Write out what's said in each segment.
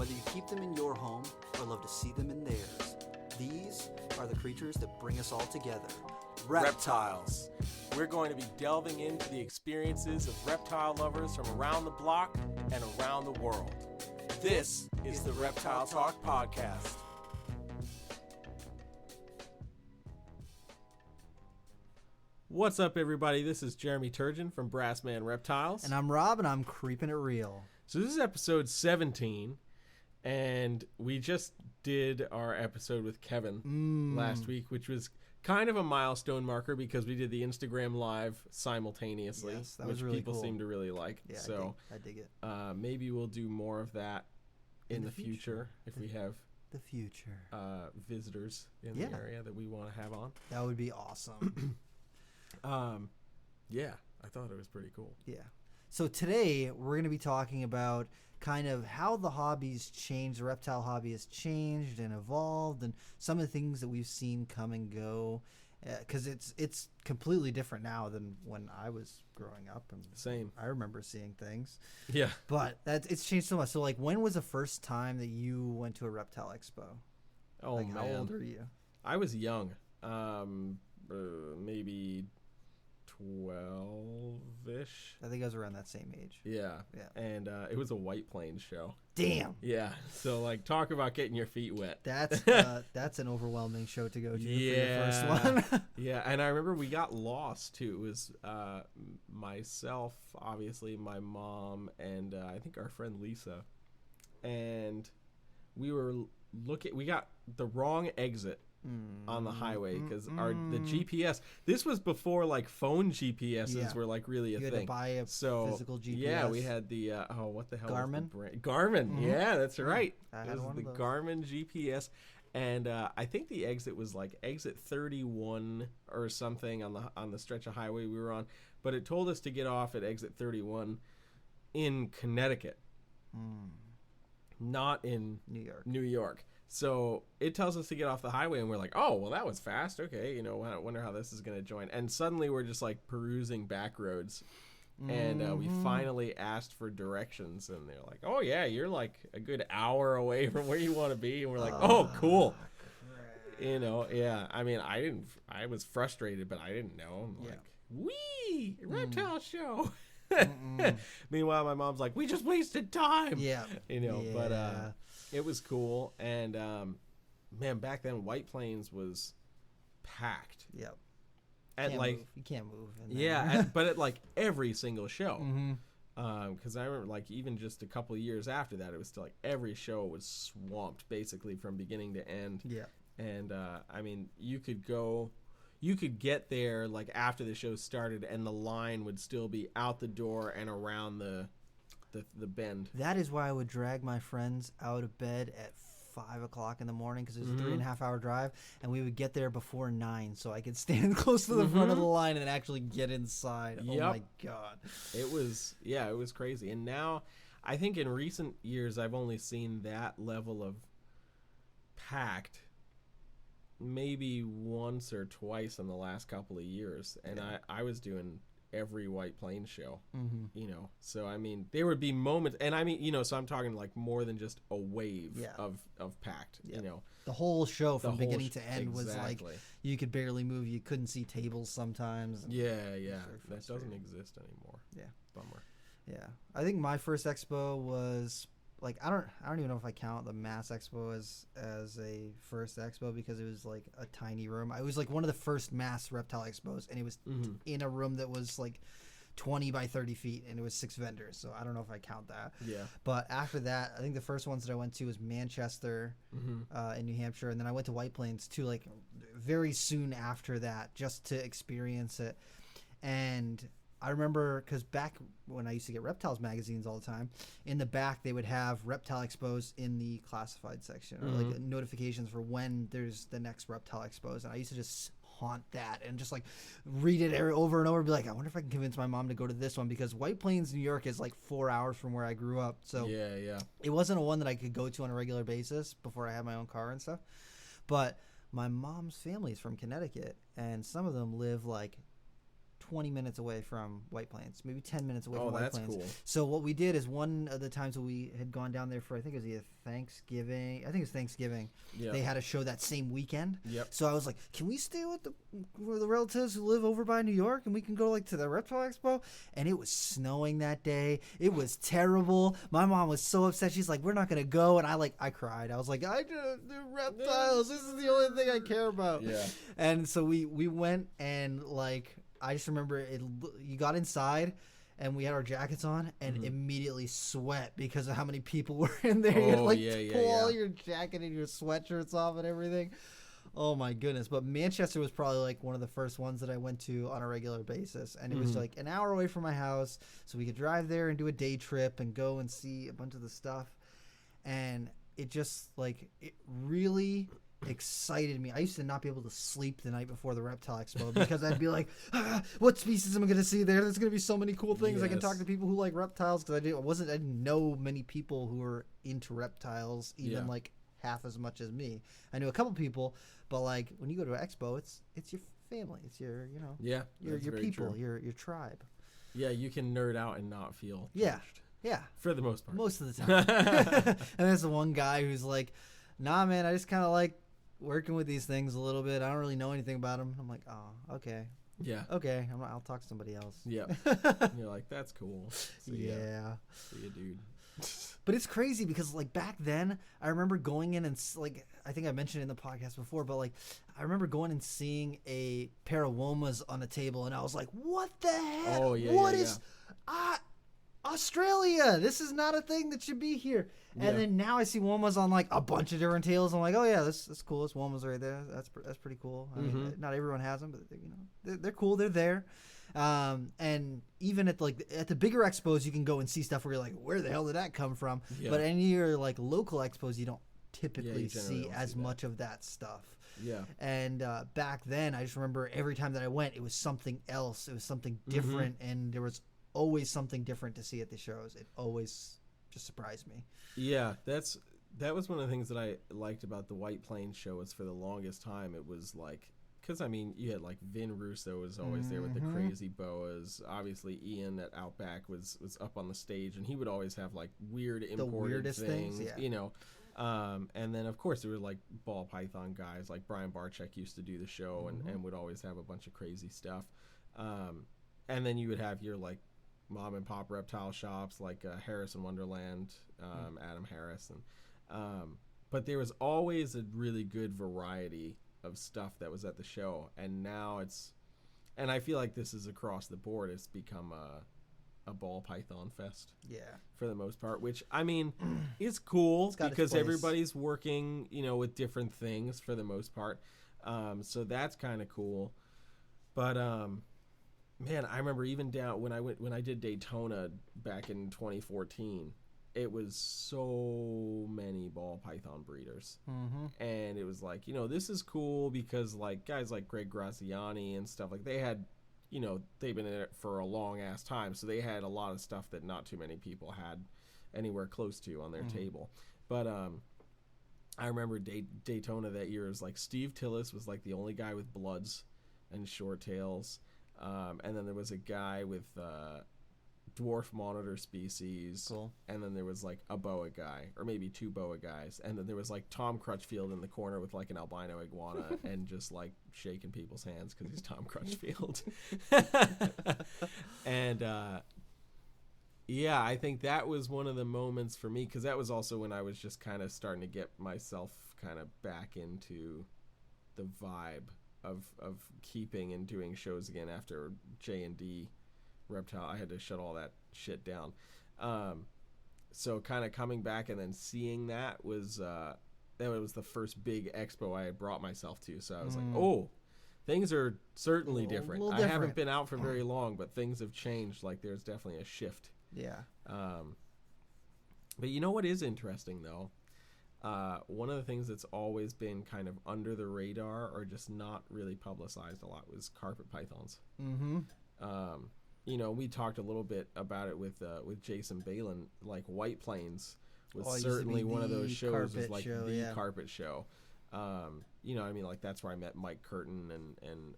Whether you keep them in your home or love to see them in theirs, these are the creatures that bring us all together. Reptiles. We're going to be delving into the experiences of reptile lovers from around the block and around the world. This is the Reptile Talk Podcast. What's up, everybody? This is Jeremy Turgeon from Brassman Reptiles. And I'm Rob, and I'm keeping it real. So this is episode 17, and we just did our episode with Kevin last week, which was kind of a milestone marker because we did the Instagram live simultaneously, yes, that which was really people cool. seem to really like. Yeah, so I dig it. maybe we'll do more of that in the future if we have the future visitors in the area that we want to have on. That would be awesome. Yeah, I thought it was pretty cool. Yeah. So today we're going to be talking about kind of how the hobby's changed, the reptile hobby has changed and evolved, and some of the things that we've seen come and go. Because it's completely different now than when I was growing up. And Same. I remember seeing things. Yeah. But it's changed so much. So, like, when was the first time that you went to a reptile expo? Oh, like, man. How old are you? I was young. Maybe 12-ish. I think I was around that same age. Yeah. Yeah. And it was a White Plains show. Damn. Yeah. So, like, talk about getting your feet wet. That's an overwhelming show to go to for your first one. Yeah. And I remember we got lost, too. It was myself, obviously, my mom, and I think our friend Lisa. And we got the wrong exit on the highway because the GPS, this was before like phone GPSs were like really a thing. You had to buy a physical GPS. Yeah, we had the what the hell Garmin? was the brand? Garmin. Yeah, that's right. I it had was one the of those. Garmin GPS, and I think the exit was like exit 31 or something on the stretch of highway we were on, but it told us to get off at exit 31 in Connecticut, not in New York. So it tells us to get off the highway, and we're like, oh, well, that was fast. Okay, I wonder how this is going to join. And suddenly we're just like perusing back roads, and we finally asked for directions, and they're like, oh, yeah, you're like a good hour away from where you want to be. And we're like, oh, cool. Crap. Yeah. I mean, I was frustrated, but I didn't know. I'm like, wee, reptile show. Meanwhile, my mom's like, we just wasted time. Yeah. But it was cool. And man, back then White Plains was packed. Yep. You can't move. But at like every single show. Because I remember like even just a couple of years after that, it was still like every show was swamped basically from beginning to end. Yeah. And I mean, you could get there like after the show started, and the line would still be out the door and around the bend. That is why I would drag my friends out of bed at 5 o'clock in the morning because it was a 3.5 hour drive, and we would get there before 9 so I could stand close to the front of the line and actually get inside. Yep. Oh my God. It was crazy. And now I think in recent years I've only seen that level of packed maybe once or twice in the last couple of years, and I was doing every White Plains show, so I mean there would be moments, and I mean so I'm talking like more than just a wave of packed. The whole show from beginning to end was like exactly. You could barely move, you couldn't see tables sometimes. That doesn't exist anymore. Bummer. I think my first expo was like I don't even know if I count the Mass Expo as a first expo because it was like a tiny room. I was like one of the first mass reptile expos, and it was in a room that was like 20 by 30 feet, and it was 6 vendors. So I don't know if I count that. Yeah. But after that, I think the first ones that I went to was Manchester in New Hampshire, and then I went to White Plains too, like very soon after that, just to experience it. And I remember because back when I used to get reptiles magazines all the time, in the back they would have reptile expos in the classified section or like notifications for when there's the next reptile expos. And I used to just haunt that and just like read it over and over and be like, I wonder if I can convince my mom to go to this one because White Plains, New York is like 4 hours from where I grew up. So it wasn't a one that I could go to on a regular basis before I had my own car and stuff. But my mom's family is from Connecticut, and some of them live like 20 minutes away from White Plains, maybe 10 minutes away from White that's Plains. cool. So what we did is one of the times that we had gone down there for, I think it was either Thanksgiving. I think it was Thanksgiving. Yeah. They had a show that same weekend. Yep. So I was like, can we stay with the relatives who live over by New York and we can go like to the Reptile Expo? And it was snowing that day. It was terrible. My mom was so upset. She's like, we're not going to go. And I cried. I was like, I do reptiles. This is the only thing I care about. Yeah. And so we went, and like I just remember it. You got inside, and we had our jackets on, and immediately sweat because of how many people were in there. You had, like, pull all your jacket and your sweatshirts off and everything. Oh my goodness! But Manchester was probably like one of the first ones that I went to on a regular basis, and it was like an hour away from my house, so we could drive there and do a day trip and go and see a bunch of the stuff. And it just like it really excited me. I used to not be able to sleep the night before the Reptile Expo because I'd be like, what species am I going to see there? There's going to be so many cool things. I can talk to people who like reptiles, because I didn't know many people who were into reptiles, even like half as much as me. I knew a couple people, but like when you go to an expo, it's your family, it's your your people, your tribe. Yeah, you can nerd out and not feel judged. Yeah, for the most part. Most of the time. And there's the one guy who's like, nah, man, I just kind of like working with these things a little bit. I don't really know anything about them. I'm like, oh, okay. Yeah. Okay. I'll talk to somebody else. Yeah. You're like, that's cool. See ya, dude. But it's crazy because like back then, I remember going in and like, I think I mentioned it in the podcast before, but like I remember going and seeing a pair of womas on the table, and I was like, what the heck? Oh, yeah. What is Australia? This is not a thing that should be here. And then now I see womas on like a bunch of different tails. I'm like, oh yeah, that's cool. It's womas right there. That's pretty cool. I mean, not everyone has them, but they're cool. They're there. And even at the bigger expos, you can go and see stuff where you're like, where the hell did that come from? Yeah. But any of your like local expos, you don't typically see as much of that stuff. Yeah. And back then, I just remember every time that I went, it was something else. It was something different, and there was always something different to see at the shows. It always just surprised me. Yeah, that was one of the things that I liked about the White Plains show. Was for the longest time it was like, because I mean you had like Vin Russo was always there with the crazy boas. Obviously Ian at Outback was up on the stage, and he would always have like weird imported things, you know. And then of course there were like ball python guys like Brian Barczyk used to do the show and would always have a bunch of crazy stuff. And then you would have your like mom and pop reptile shops like Harris and Wonderland, Adam Harris, and but there was always a really good variety of stuff that was at the show. And now and I feel like this is across the board, it's become a ball python fest for the most part, which I mean is cool because everybody's working with different things for the most part, so that's kind of cool. But man, I remember even down when I did Daytona back in 2014, it was so many ball python breeders. And it was like, this is cool because like guys like Greg Graziani and stuff, like they had, they've been in it for a long ass time. So they had a lot of stuff that not too many people had anywhere close to on their table. But I remember Daytona that year was like Steve Tillis was like the only guy with bloods and short tails. And then there was a guy with dwarf monitor species. Cool. And then there was like a boa guy, or maybe two boa guys. And then there was like Tom Crutchfield in the corner with like an albino iguana and just like shaking people's hands because he's Tom Crutchfield. And yeah, I think that was one of the moments for me, because that was also when I was just kind of starting to get myself kind of back into the vibe of keeping and doing shows again after J&D Reptile. I had to shut all that shit down. So kind of coming back and then seeing that was the first big expo I had brought myself to. So I was like, oh, things are certainly different. I haven't been out for very long, but things have changed. Like there's definitely a shift. Yeah. But you know what is interesting though? One of the things that's always been kind of under the radar or just not really publicized a lot was carpet pythons. We talked a little bit about it with Jason Balin. Like White Plains was certainly one of those shows, was like the carpet show. I mean, like that's where I met Mike Curtin and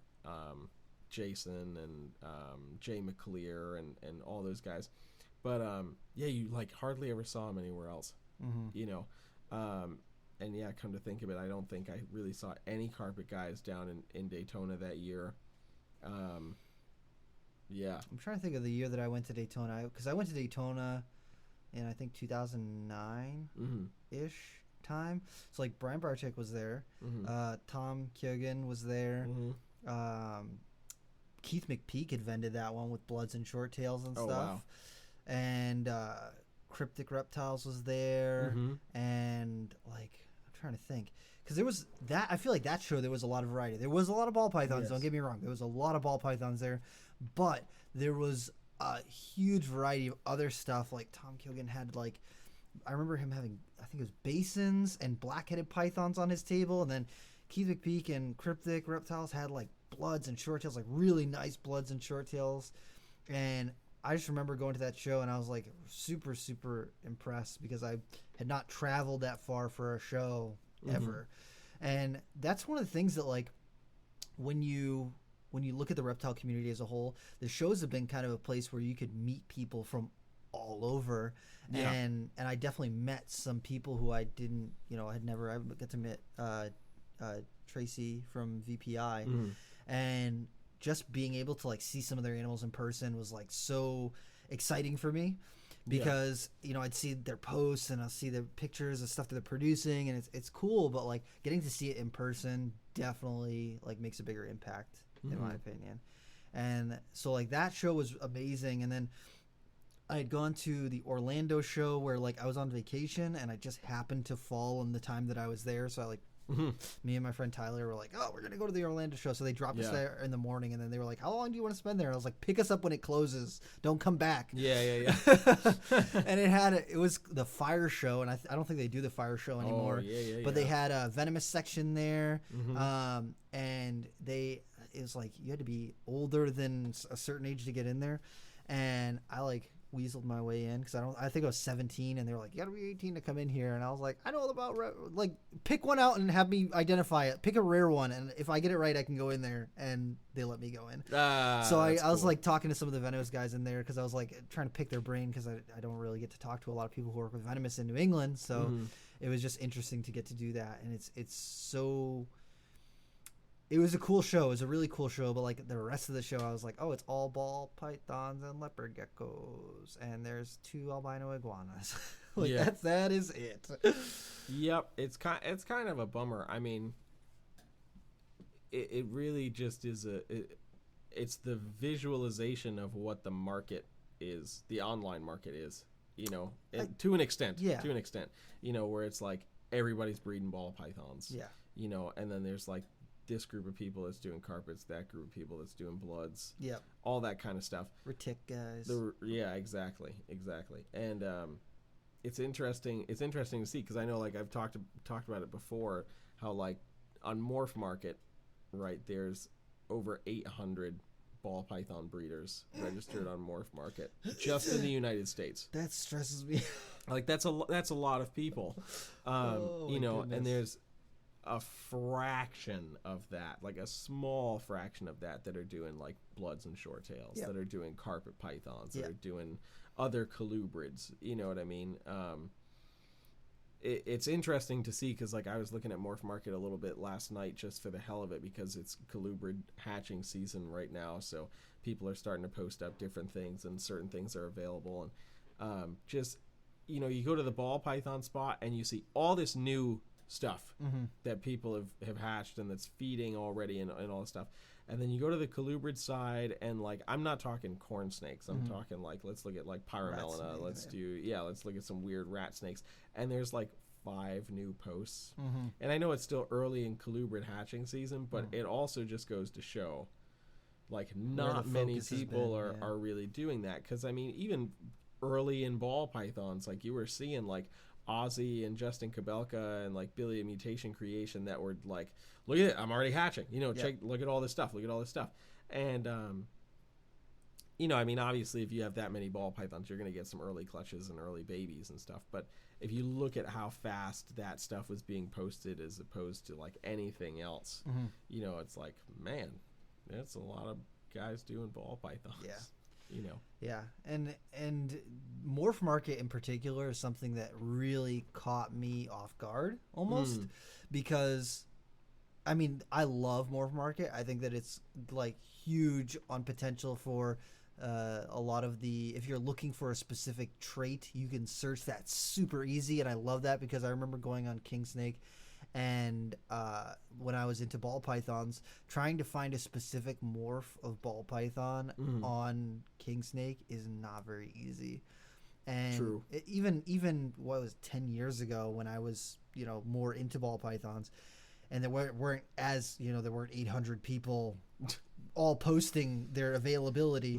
Jason and Jay McClear and all those guys. But yeah, you like hardly ever saw him anywhere else. You know, and yeah, come to think of it, I don't think I really saw any carpet guys down in Daytona that year. Yeah, I'm trying to think of the year that I went to Daytona, because I went to Daytona in I think 2009 ish time. So like Brian Barczyk was there, Tom Kyogen was there, Keith McPeak had vended that one with Bloods and Short Tails and stuff, wow. and Cryptic Reptiles was there, and like I'm trying to think. Because there was that, I feel like that show there was a lot of variety. There was a lot of ball pythons. Yes. Don't get me wrong. There was a lot of ball pythons there, but there was a huge variety of other stuff. Like Tom Kilgan had like, I remember him having, I think it was basins and black-headed pythons on his table, and then Keith McPeak and Cryptic Reptiles had like bloods and short tails, like really nice bloods and short tails. And I just remember going to that show and I was like super, super impressed because I had not traveled that far for a show ever. And that's one of the things that like when you look at the reptile community as a whole, the shows have been kind of a place where you could meet people from all over. And I definitely met some people who I didn't, I got to meet Tracy from VPI, and just being able to like see some of their animals in person was like so exciting for me. Because I'd see their posts and I'll see the pictures of stuff that they're producing, and it's cool. But like getting to see it in person definitely like makes a bigger impact in my opinion. And so like that show was amazing. And then I had gone to the Orlando show where like I was on vacation and I just happened to fall in the time that I was there. So I like me and my friend Tyler were like, oh, we're going to go to the Orlando show. So they dropped us there in the morning, and then they were like, how long do you want to spend there? And I was like, pick us up when it closes. Don't come back. Yeah. And it was the fire show, and I don't think they do the fire show anymore. But they had a venomous section there, and it was like you had to be older than a certain age to get in there. And I like weaseled my way in because I think I was 17, and they were like, you gotta be 18 to come in here. And I was like, I know all about like pick one out and have me identify it, pick a rare one, and if I get it right I can go in there. And they let me go in. So I was like talking to some of the venomous guys in there because I was like trying to pick their brain because I don't really get to talk to a lot of people who work with venomous in New England, so it was just interesting to get to do that. And it was a cool show. It was a really cool show, but like the rest of the show, I was like, oh, it's all ball pythons and leopard geckos, and there's 2 albino iguanas. That is it. Yep, it's kind of a bummer. I mean, it really just is it's the visualization of what the market is, the online market is, to an extent. Yeah. To an extent, where it's like everybody's breeding ball pythons. Yeah. And then there's like this group of people that's doing carpets, that group of people that's doing bloods, all that kind of stuff. Retic guys. Yeah, exactly. And it's interesting to see, because I know like I've talked about it before, how like on Morph Market, right, there's over 800 ball python breeders registered on Morph Market just in the United States. That stresses me. Like that's a lot of people, and there's a fraction of that, like a small fraction of that are doing like bloods and short tails, that are doing carpet pythons, that are doing other colubrids. You know what I mean? It's interesting to see, because like I was looking at Morph Market a little bit last night just for the hell of it, because it's colubrid hatching season right now, so people are starting to post up different things, and certain things are available. And you go to the ball python spot and you see all this new stuff that people have hatched and that's feeding already and all this stuff. And then you go to the colubrid side, and like I'm not talking corn snakes, I'm talking like, let's look at like pyromelina, let's look at some weird rat snakes, and there's like 5 new posts. And I know it's still early in colubrid hatching season, but it also just goes to show like not many people are really doing that. Because I mean, even early in ball pythons, like you were seeing like Ozzy and Justin Kabelka and like Billy and Mutation Creation that were like, look at it, I'm already hatching, look at all this stuff, and I mean, obviously if you have that many ball pythons, you're going to get some early clutches and early babies and stuff. But if you look at how fast that stuff was being posted as opposed to like anything else, it's like, man, it's a lot of guys doing ball pythons. Yeah. You know. Yeah, and Morph Market in particular is something that really caught me off guard almost because, I mean, I love Morph Market. I think that it's like huge on potential for a lot of the, if you're looking for a specific trait, you can search that super easy, and I love that because I remember going on King Snake and when I was into ball pythons, trying to find a specific morph of ball python on king snake is not very easy. And True. Even what was 10 years ago when I was more into ball pythons, and there weren't as there weren't 800 people all posting their availability.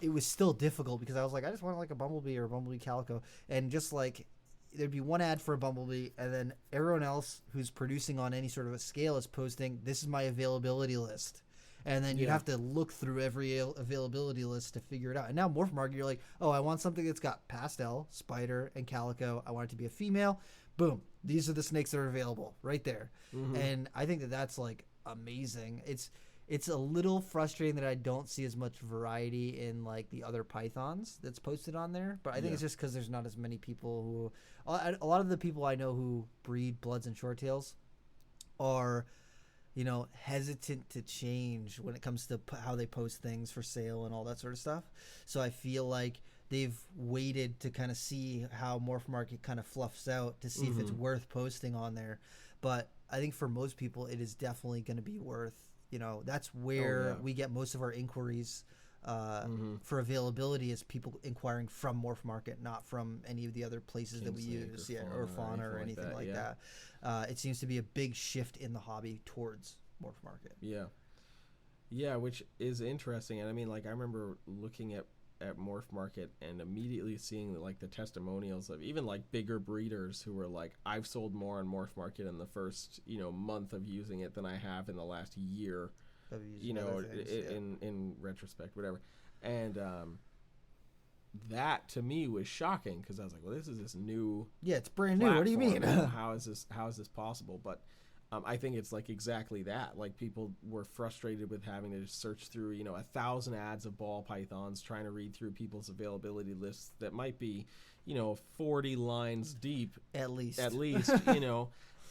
It was still difficult because I was like, I just want like a bumblebee or a bumblebee calico, and just like there'd be one ad for a bumblebee, and then everyone else who's producing on any sort of a scale is posting, this is my availability list. And then you'd have to look through every availability list to figure it out. And now Morph Market, you're like, oh, I want something that's got pastel, spider, and calico. I want it to be a female. Boom. These are the snakes that are available right there. And I think that that's like amazing. It's a little frustrating that I don't see as much variety in like the other pythons that's posted on there, but I think it's just because there's not as many people who. A lot of the people I know who breed bloods and shorttails are, hesitant to change when it comes to how they post things for sale and all that sort of stuff. So I feel like they've waited to kind of see how Morph Market kind of fluffs out to see if it's worth posting on there. But I think for most people, it is definitely going to be worth. That's where we get most of our inquiries for availability, is people inquiring from Morph Market, not from any of the other places that we use, or Fauna or anything like that. It seems to be a big shift in the hobby towards Morph Market. Yeah, which is interesting. And I mean, like, I remember looking at Morph Market and immediately seeing like the testimonials of even like bigger breeders who were like, I've sold more on Morph Market in the first month of using it than I have in the last year, in retrospect, whatever. And that to me was shocking because I was like, well, this is this new it's brand new. What do you mean? how is this possible? But I think it's like exactly that. Like, people were frustrated with having to search through, 1,000 ads of ball pythons, trying to read through people's availability lists that might be, 40 lines deep at least,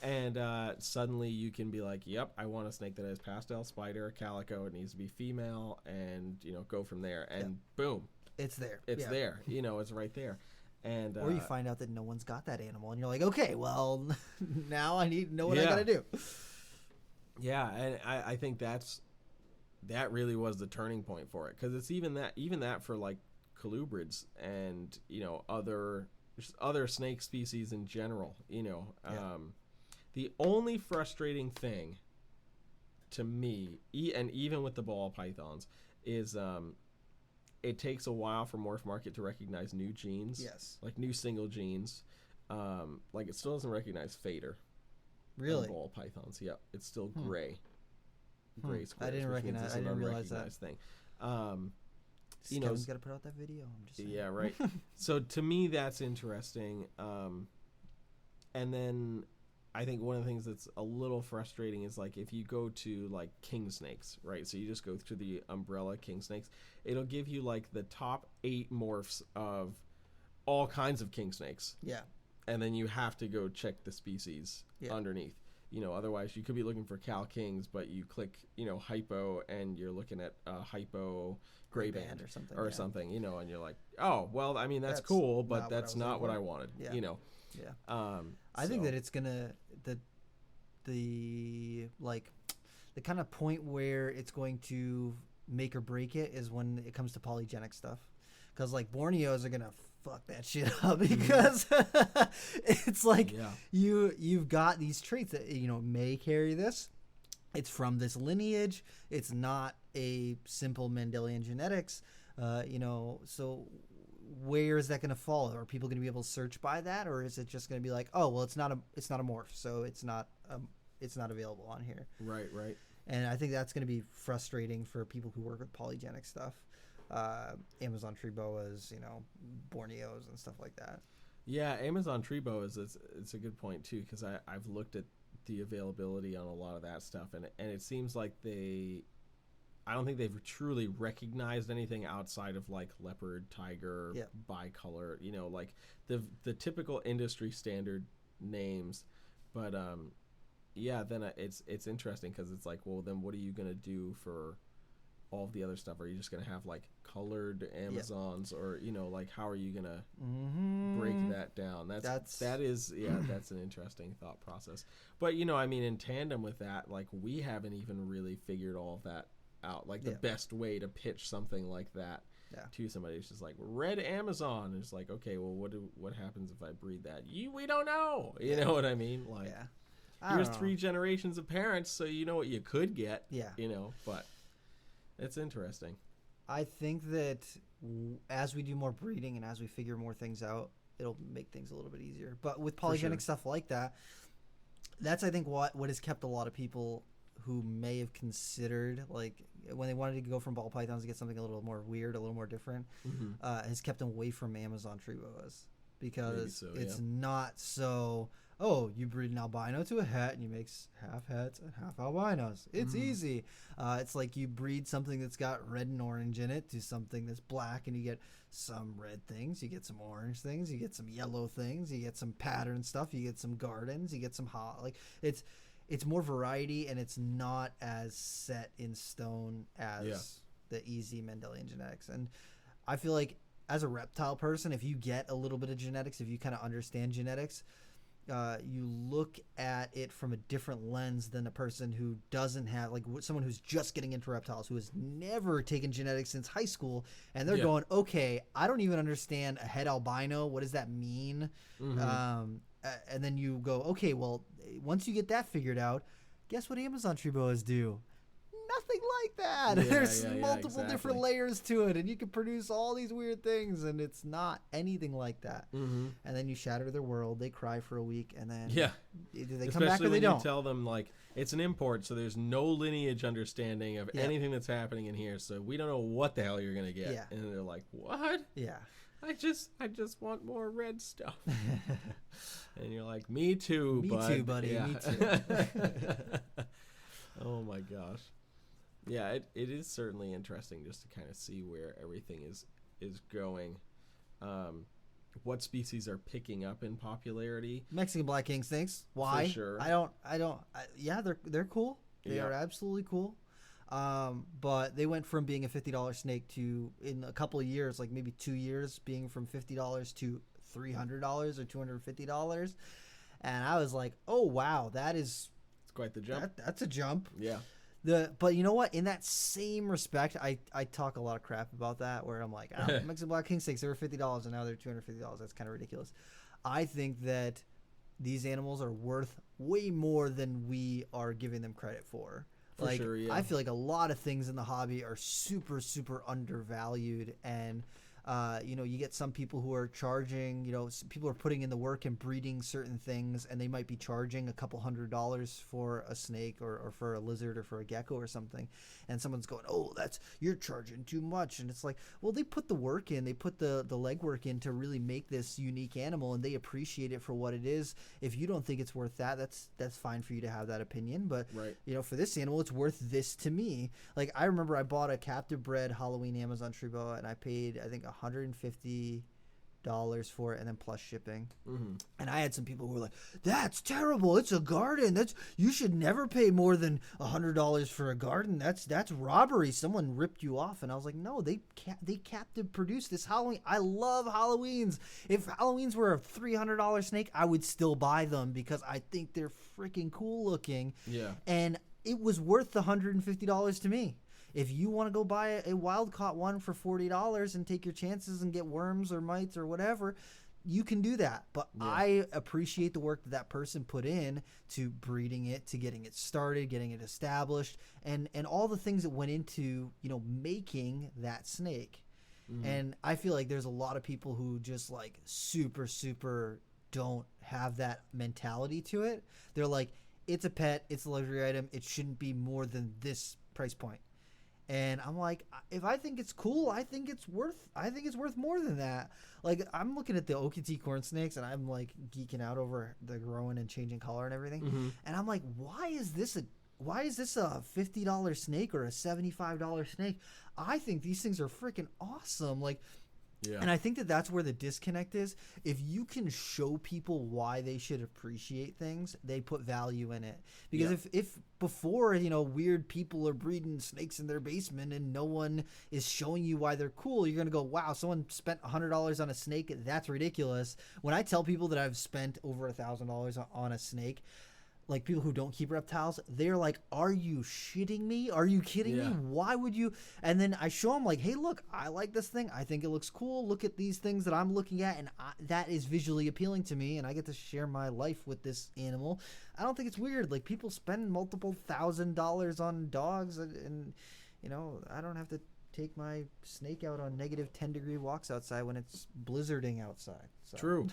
and suddenly you can be like, yep, I want a snake that has pastel, spider, calico. It needs to be female, and go from there. And boom, it's there. It's there. It's right there. And or you find out that no one's got that animal, and you're like, okay, well, now I need to know what I got to do. Yeah, and I think that really was the turning point for it, because it's even that for like colubrids and other snake species in general. The only frustrating thing to me, and even with the ball pythons, is it takes a while for Morph Market to recognize new genes. Yes. Like new single genes. Like, it still doesn't recognize fader. Really? Ball pythons. Yep. It's still gray. Gray squares. I didn't recognize. I didn't realize that thing. Kevin's got to put out that video. I'm just saying. Yeah, right. So to me, that's interesting. And then I think one of the things that's a little frustrating is, like, if you go to like king snakes, right? So you just go through the umbrella king snakes, it'll give you like the top 8 morphs of all kinds of king snakes. Yeah. And then you have to go check the species underneath. Otherwise you could be looking for Cal Kings, but you click, hypo, and you're looking at hypo gray band or something, and you're like, oh, well, I mean, that's cool, but that's not what I wanted, Yeah. I think that it's gonna the kind of point where it's going to make or break it is when it comes to polygenic stuff, because like Borneos are gonna fuck that shit up, because it's like you've got these traits that may carry this. It's from this lineage. It's not a simple Mendelian genetics, so where is that going to fall? Are people going to be able to search by that, or is it just going to be like, oh, well, it's not a morph, so it's not available on here. Right. And I think that's going to be frustrating for people who work with polygenic stuff, Amazon tree boas, Borneos and stuff like that. Yeah, Amazon tree boas it's a good point too, because I've looked at the availability on a lot of that stuff, and it seems like they I don't think they've truly recognized anything outside of like leopard, tiger, bicolor, like the typical industry standard names. But then it's interesting because it's like, well, then what are you gonna do for all of the other stuff? Are you just gonna have like colored Amazons, or like how are you gonna break that down? That's an interesting thought process. But in tandem with that, like we haven't even really figured all of that out, like the best way to pitch something like that to somebody. It's just like red Amazon. It's like, okay, well, what happens if I breed that? We don't know. You know what I mean? Like, here's 3 generations of parents, so you know what you could get. Yeah. But it's interesting. I think that as we do more breeding and as we figure more things out, it'll make things a little bit easier. But with polygenic stuff like that, that's, I think, what has kept a lot of people who may have considered, like, when they wanted to go from ball pythons to get something a little more weird, a little more different, has kept them away from Amazon tree boas. Because it's not so, you breed an albino to a het and you make half hets and half albinos. It's easy. It's like you breed something that's got red and orange in it to something that's black, and you get some red things, you get some orange things, you get some yellow things, you get some pattern stuff, you get some gardens, you get some hot. Like, it's more variety, and it's not as set in stone as the easy Mendelian genetics. And I feel like as a reptile person, if you get a little bit of genetics, if you kind of understand genetics, you look at it from a different lens than a person who doesn't have, like someone who's just getting into reptiles, who has never taken genetics since high school, and they're going, okay, I don't even understand a het albino. What does that mean? And then you go, okay, well, once you get that figured out, guess what Amazon tree boas do? Nothing like that. There's multiple different layers to it, and you can produce all these weird things, and it's not anything like that. And then you shatter their world. They cry for a week, and then either they come back or they don't. You tell them, like, it's an import, so there's no lineage understanding of anything that's happening in here, so we don't know what the hell you're gonna get. And they're like, what? I just want more red stuff. And you're like, me too, Me too, buddy. Me too. Oh my gosh. Yeah, it is certainly interesting just to kind of see where everything is going. What species are picking up in popularity? Mexican black king snakes. Why? For sure. They're cool. They are absolutely cool. But they went from being a $50 snake to, in a couple of years, like maybe 2 years, being from $50 to $300 or $250. And I was like, oh wow, it's quite the jump. That's a jump. Yeah. But you know what? In that same respect, I talk a lot of crap about that, where I'm like, Mexican black king snakes, they were $50 and now they're $250. That's kind of ridiculous. I think that these animals are worth way more than we are giving them credit for. Like, sure, yeah. I feel like a lot of things in the hobby are super, super undervalued, and you get some people who are charging, people are putting in the work and breeding certain things, and they might be charging a couple $100s for a snake or for a lizard or for a gecko or something. And someone's going, oh, you're charging too much. And it's like, well, they put the work in, they put the legwork in to really make this unique animal, and they appreciate it for what it is. If you don't think it's worth that, that's fine for you to have that opinion. But, for this animal, it's worth this to me. Like, I remember I bought a captive bred Halloween Amazon tree boa, and I paid, I think, $150 for it, and then plus shipping. And I had some people who were like, that's terrible, it's a garden, you should never pay more than $100 for a garden, that's robbery, someone ripped you off. And I was like, no, they captive produced this Halloween. I love Halloweens. If Halloweens were a $300 snake, I would still buy them because I think they're freaking cool looking. And it was worth the $150 to me. If you want to go buy a wild caught one for $40 and take your chances and get worms or mites or whatever, you can do that. But I appreciate the work that person put in to breeding it, to getting it started, getting it established, and all the things that went into, making that snake. And I feel like there's a lot of people who just like super, super don't have that mentality to it. They're like, it's a pet, it's a luxury item, it shouldn't be more than this price point. And I'm like, if I think it's cool, I think it's worth more than that. Like, I'm looking at the OKT corn snakes, and I'm like geeking out over the growing and changing color and everything. And I'm like, why is this why is this a $50 snake or a $75 snake? I think these things are freaking awesome. Like, Yeah. and I think that that's where the disconnect is. If you can show people why they should appreciate things, they put value in it. Because if before, weird people are breeding snakes in their basement and no one is showing you why they're cool, you're going to go, wow, someone spent $100 on a snake. That's ridiculous. When I tell people that I've spent over $1,000 on a snake, like people who don't keep reptiles, they're like, are you shitting me? Are you kidding me? Why would you? And then I show them like, hey, look, I like this thing. I think it looks cool. Look at these things that I'm looking at. And that is visually appealing to me. And I get to share my life with this animal. I don't think it's weird. Like people spend multiple $1,000s on dogs. And I don't have to take my snake out on negative 10-degree walks outside when it's blizzarding outside. So. True.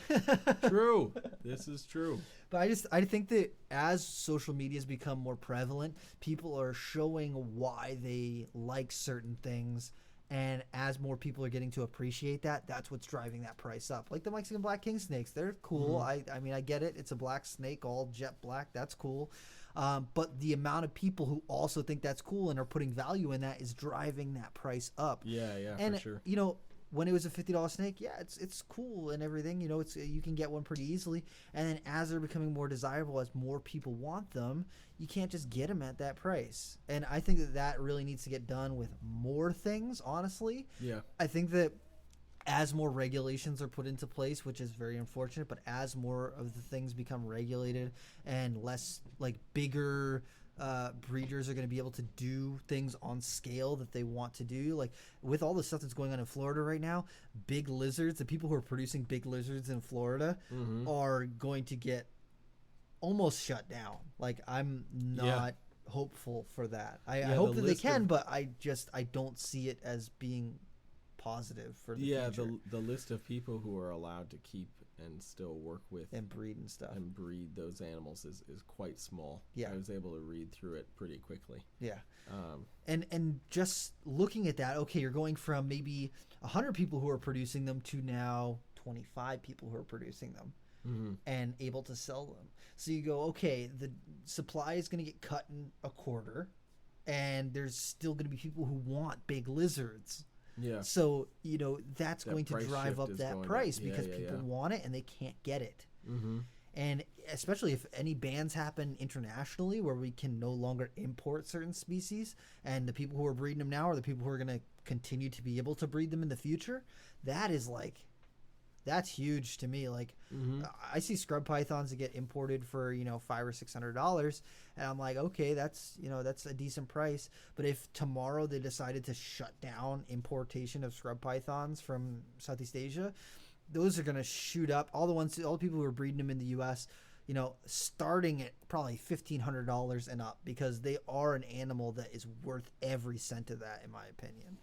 True. This is true. But I think that as social media has become more prevalent, people are showing why they like certain things. And as more people are getting to appreciate that, that's what's driving that price up. Like the Mexican black king snakes, they're cool. Mm-hmm. I mean, I get it. It's a black snake, all jet black. That's cool. But the amount of people who also think that's cool and are putting value in that is driving that price up. Yeah, and, for sure. When it was a $50 snake, it's cool and everything. You can get one pretty easily. And then as they're becoming more desirable, as more people want them, you can't just get them at that price. And I think that really needs to get done with more things, honestly. Yeah. I think that as more regulations are put into place, which is very unfortunate, but as more of the things become regulated and less like bigger breeders are going to be able to do things on scale that they want to do. Like with all the stuff that's going on in Florida right now, big lizards, the people who are producing big lizards in Florida are going to get almost shut down. Like I'm not hopeful for that. I hope that they can, but I don't see it as being positive for the future. The list of people who are allowed to keep and still work with and breed and stuff and breed those animals is quite small. I was able to read through it pretty quickly. And just looking at that, okay, you're going from maybe 100 people who are producing them to now 25 people who are producing them and able to sell them. So you go, okay, the supply is going to get cut in a quarter and there's still going to be people who want big lizards. Yeah. So, that's going to drive up that price because people want it and they can't get it. Mm-hmm. And especially if any bans happen internationally where we can no longer import certain species and the people who are breeding them now are the people who are going to continue to be able to breed them in the future, that's huge to me. Like I see scrub pythons that get imported for, $500 or $600 and I'm like, okay, that's a decent price. But if tomorrow they decided to shut down importation of scrub pythons from Southeast Asia, those are going to shoot up. All the people who are breeding them in the US, starting at probably $1,500 and up because they are an animal that is worth every cent of that, in my opinion.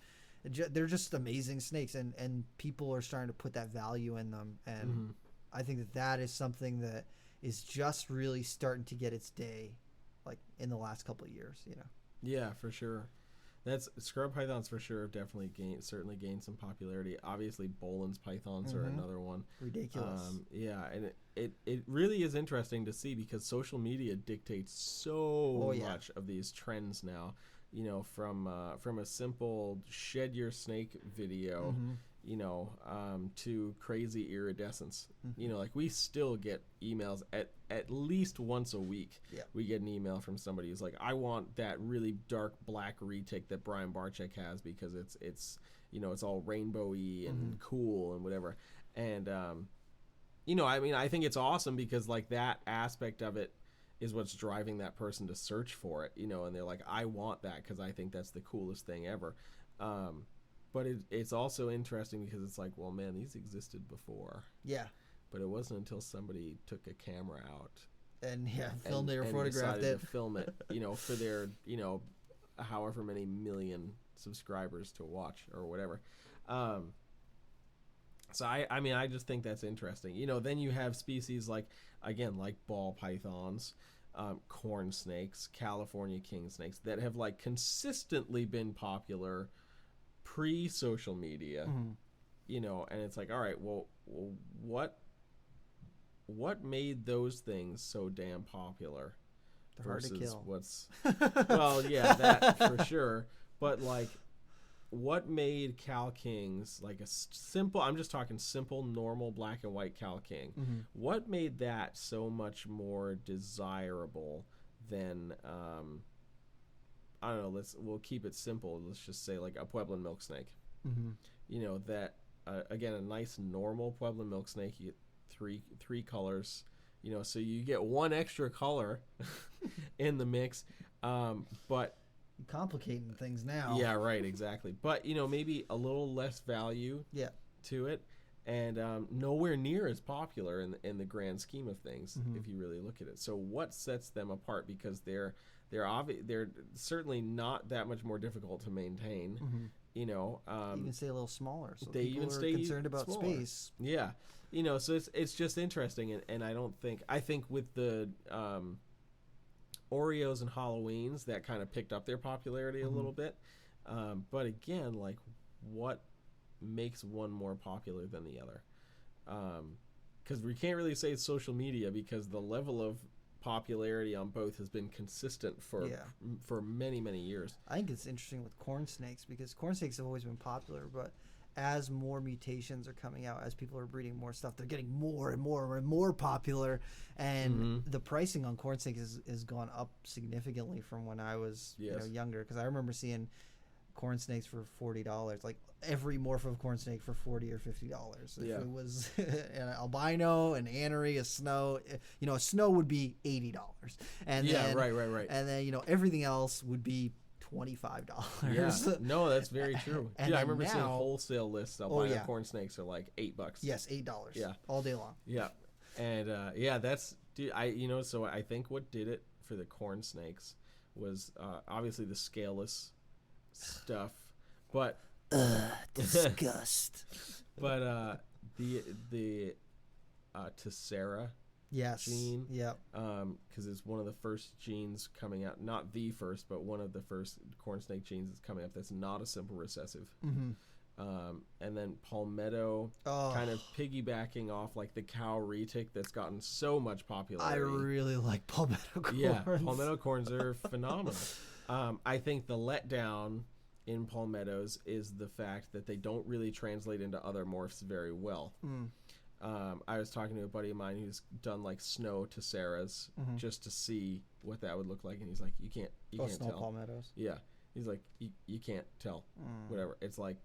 They're just amazing snakes, and people are starting to put that value in them. And I think that is something that is just really starting to get its day, like in the last couple of years, Yeah, for sure. That's scrub pythons for sure have definitely gained some popularity. Obviously, Boland's pythons are another one. Ridiculous. And it really is interesting to see because social media dictates so much of these trends now. From a simple shed your snake video, to crazy iridescence. Like we still get emails at least once a week. Yeah. We get an email from somebody who's like, I want that really dark black retic that Brian Barczyk has because it's it's all rainbowy and cool and whatever. And I think it's awesome because like that aspect of it is what's driving that person to search for it, and they're like, I want that because I think that's the coolest thing ever. But it's also interesting because it's like, well, man, these existed before. Yeah. But it wasn't until somebody took a camera out and filmed it or photographed it. To film it, for their, however many million subscribers to watch or whatever. So I just think that's interesting. Then you have species like ball pythons, corn snakes, California king snakes that have like consistently been popular pre-social media. And it's like, all right, well what made those things so damn popular? They're hard to versus kill. what's well, yeah, that for sure. But like, what made Cal Kings like a simple? I'm just talking simple, normal black and white Cal King. Mm-hmm. What made that so much more desirable than I don't know. We'll keep it simple. Let's just say like a Puebloan milk snake. Mm-hmm. You know that again, a nice normal Puebloan milk snake. You get three colors. You know, so you get one extra color in the mix, but You're complicating things now. yeah, right, exactly. But you know, maybe a little less value Yeah. to it, and nowhere near as popular in the grand scheme of things if you really look at it. So what sets them apart? Because they're certainly not that much more difficult to maintain. Mm-hmm. You know, They even stay a little smaller, so they people even are stay concerned about smaller. space. Yeah, you know, so it's just interesting, and I think with the Oreos and Halloweens that kind of picked up their popularity a little bit, but again, like what makes one more popular than the other? Because we can't really say it's social media, because the level of popularity on both has been consistent for many years. I think it's interesting with corn snakes, because corn snakes have always been popular, but as more mutations are coming out, as people are breeding more stuff, they're getting more and more and more popular, and the pricing on corn snakes has gone up significantly from when I was younger, because I remember seeing corn snakes for $40, like every morph of corn snake for $40 or $50. If it was an albino, an anery, a snow, you know, a snow would be $80, and then, right. and then, you know, everything else would be $25. Yeah, no, that's very true. And I remember seeing now, wholesale lists. Albino corn snakes are like $8. Yes, $8. Yeah, all day long. Yeah, and that's so I think what did it for the corn snakes was obviously the scaleless stuff, but disgust. But the Tessera gene, because it's one of the first genes coming out, not the first, but one of the first corn snake genes that's coming up that's not a simple recessive. And then palmetto, kind of piggybacking off like the cow retic that's gotten so much popularity. I really like palmetto corns. Yeah, palmetto corns are phenomenal. I think the letdown in palmettos is the fact that they don't really translate into other morphs very well. I was talking to a buddy of mine who's done like snow Tesseras just to see what that would look like, and he's like, you can't snow tell. Palmettos. Yeah, he's like, you can't tell. Whatever. It's like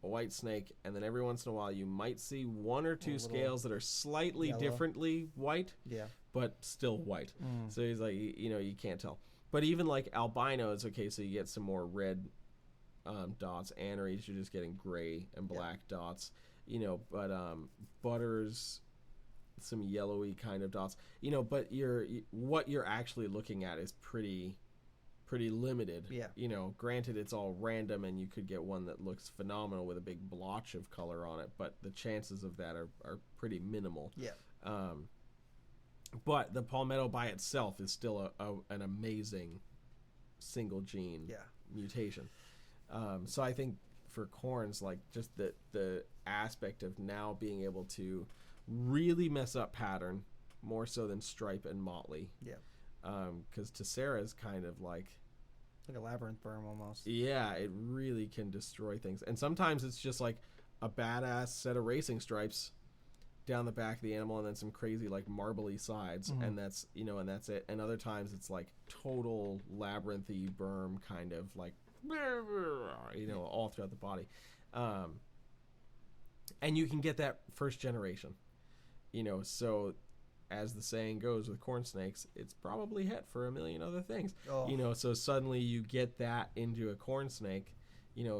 a white snake, and then every once in a while you might see one or two scales that are slightly yellow. Differently white, but still white. So he's like, you can't tell. But even like albinos, okay, so you get some more red dots. Aneries, you're just getting gray and black dots, but butters, some yellowy kind of dots, but what you're actually looking at is pretty limited. Granted, it's all random, and you could get one that looks phenomenal with a big blotch of color on it, but the chances of that are pretty minimal. But the palmetto by itself is still an amazing single gene mutation. So I think for corns, like just the aspect of now being able to really mess up pattern more so than stripe and motley. Because Tessera is kind of like a labyrinth berm almost. Yeah, it really can destroy things. And sometimes it's just like a badass set of racing stripes down the back of the animal, and then some crazy like marbly sides, and that's and that's it. And other times it's like total labyrinthy berm kind of like all throughout the body. And you can get that first generation. So as the saying goes with corn snakes, it's probably het for a million other things. So suddenly you get that into a corn snake.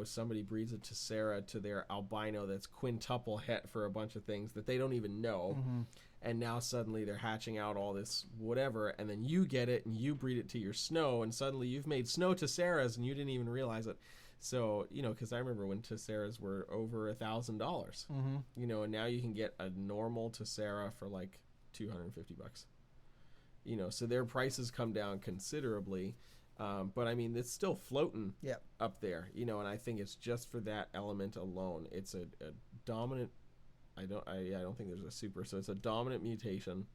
Somebody breeds a Tessera to their albino that's quintuple het for a bunch of things that they don't even know. And now suddenly they're hatching out all this whatever, and then you get it and you breed it to your snow, and suddenly you've made snow Tesseras and you didn't even realize it. So, because I remember when Tesseras were over $1,000, and now you can get a normal Tessera for like $250. So their prices come down considerably. But I mean, it's still floating up there, and I think it's just for that element alone. It's a dominant. I don't think there's a super, so it's a dominant mutation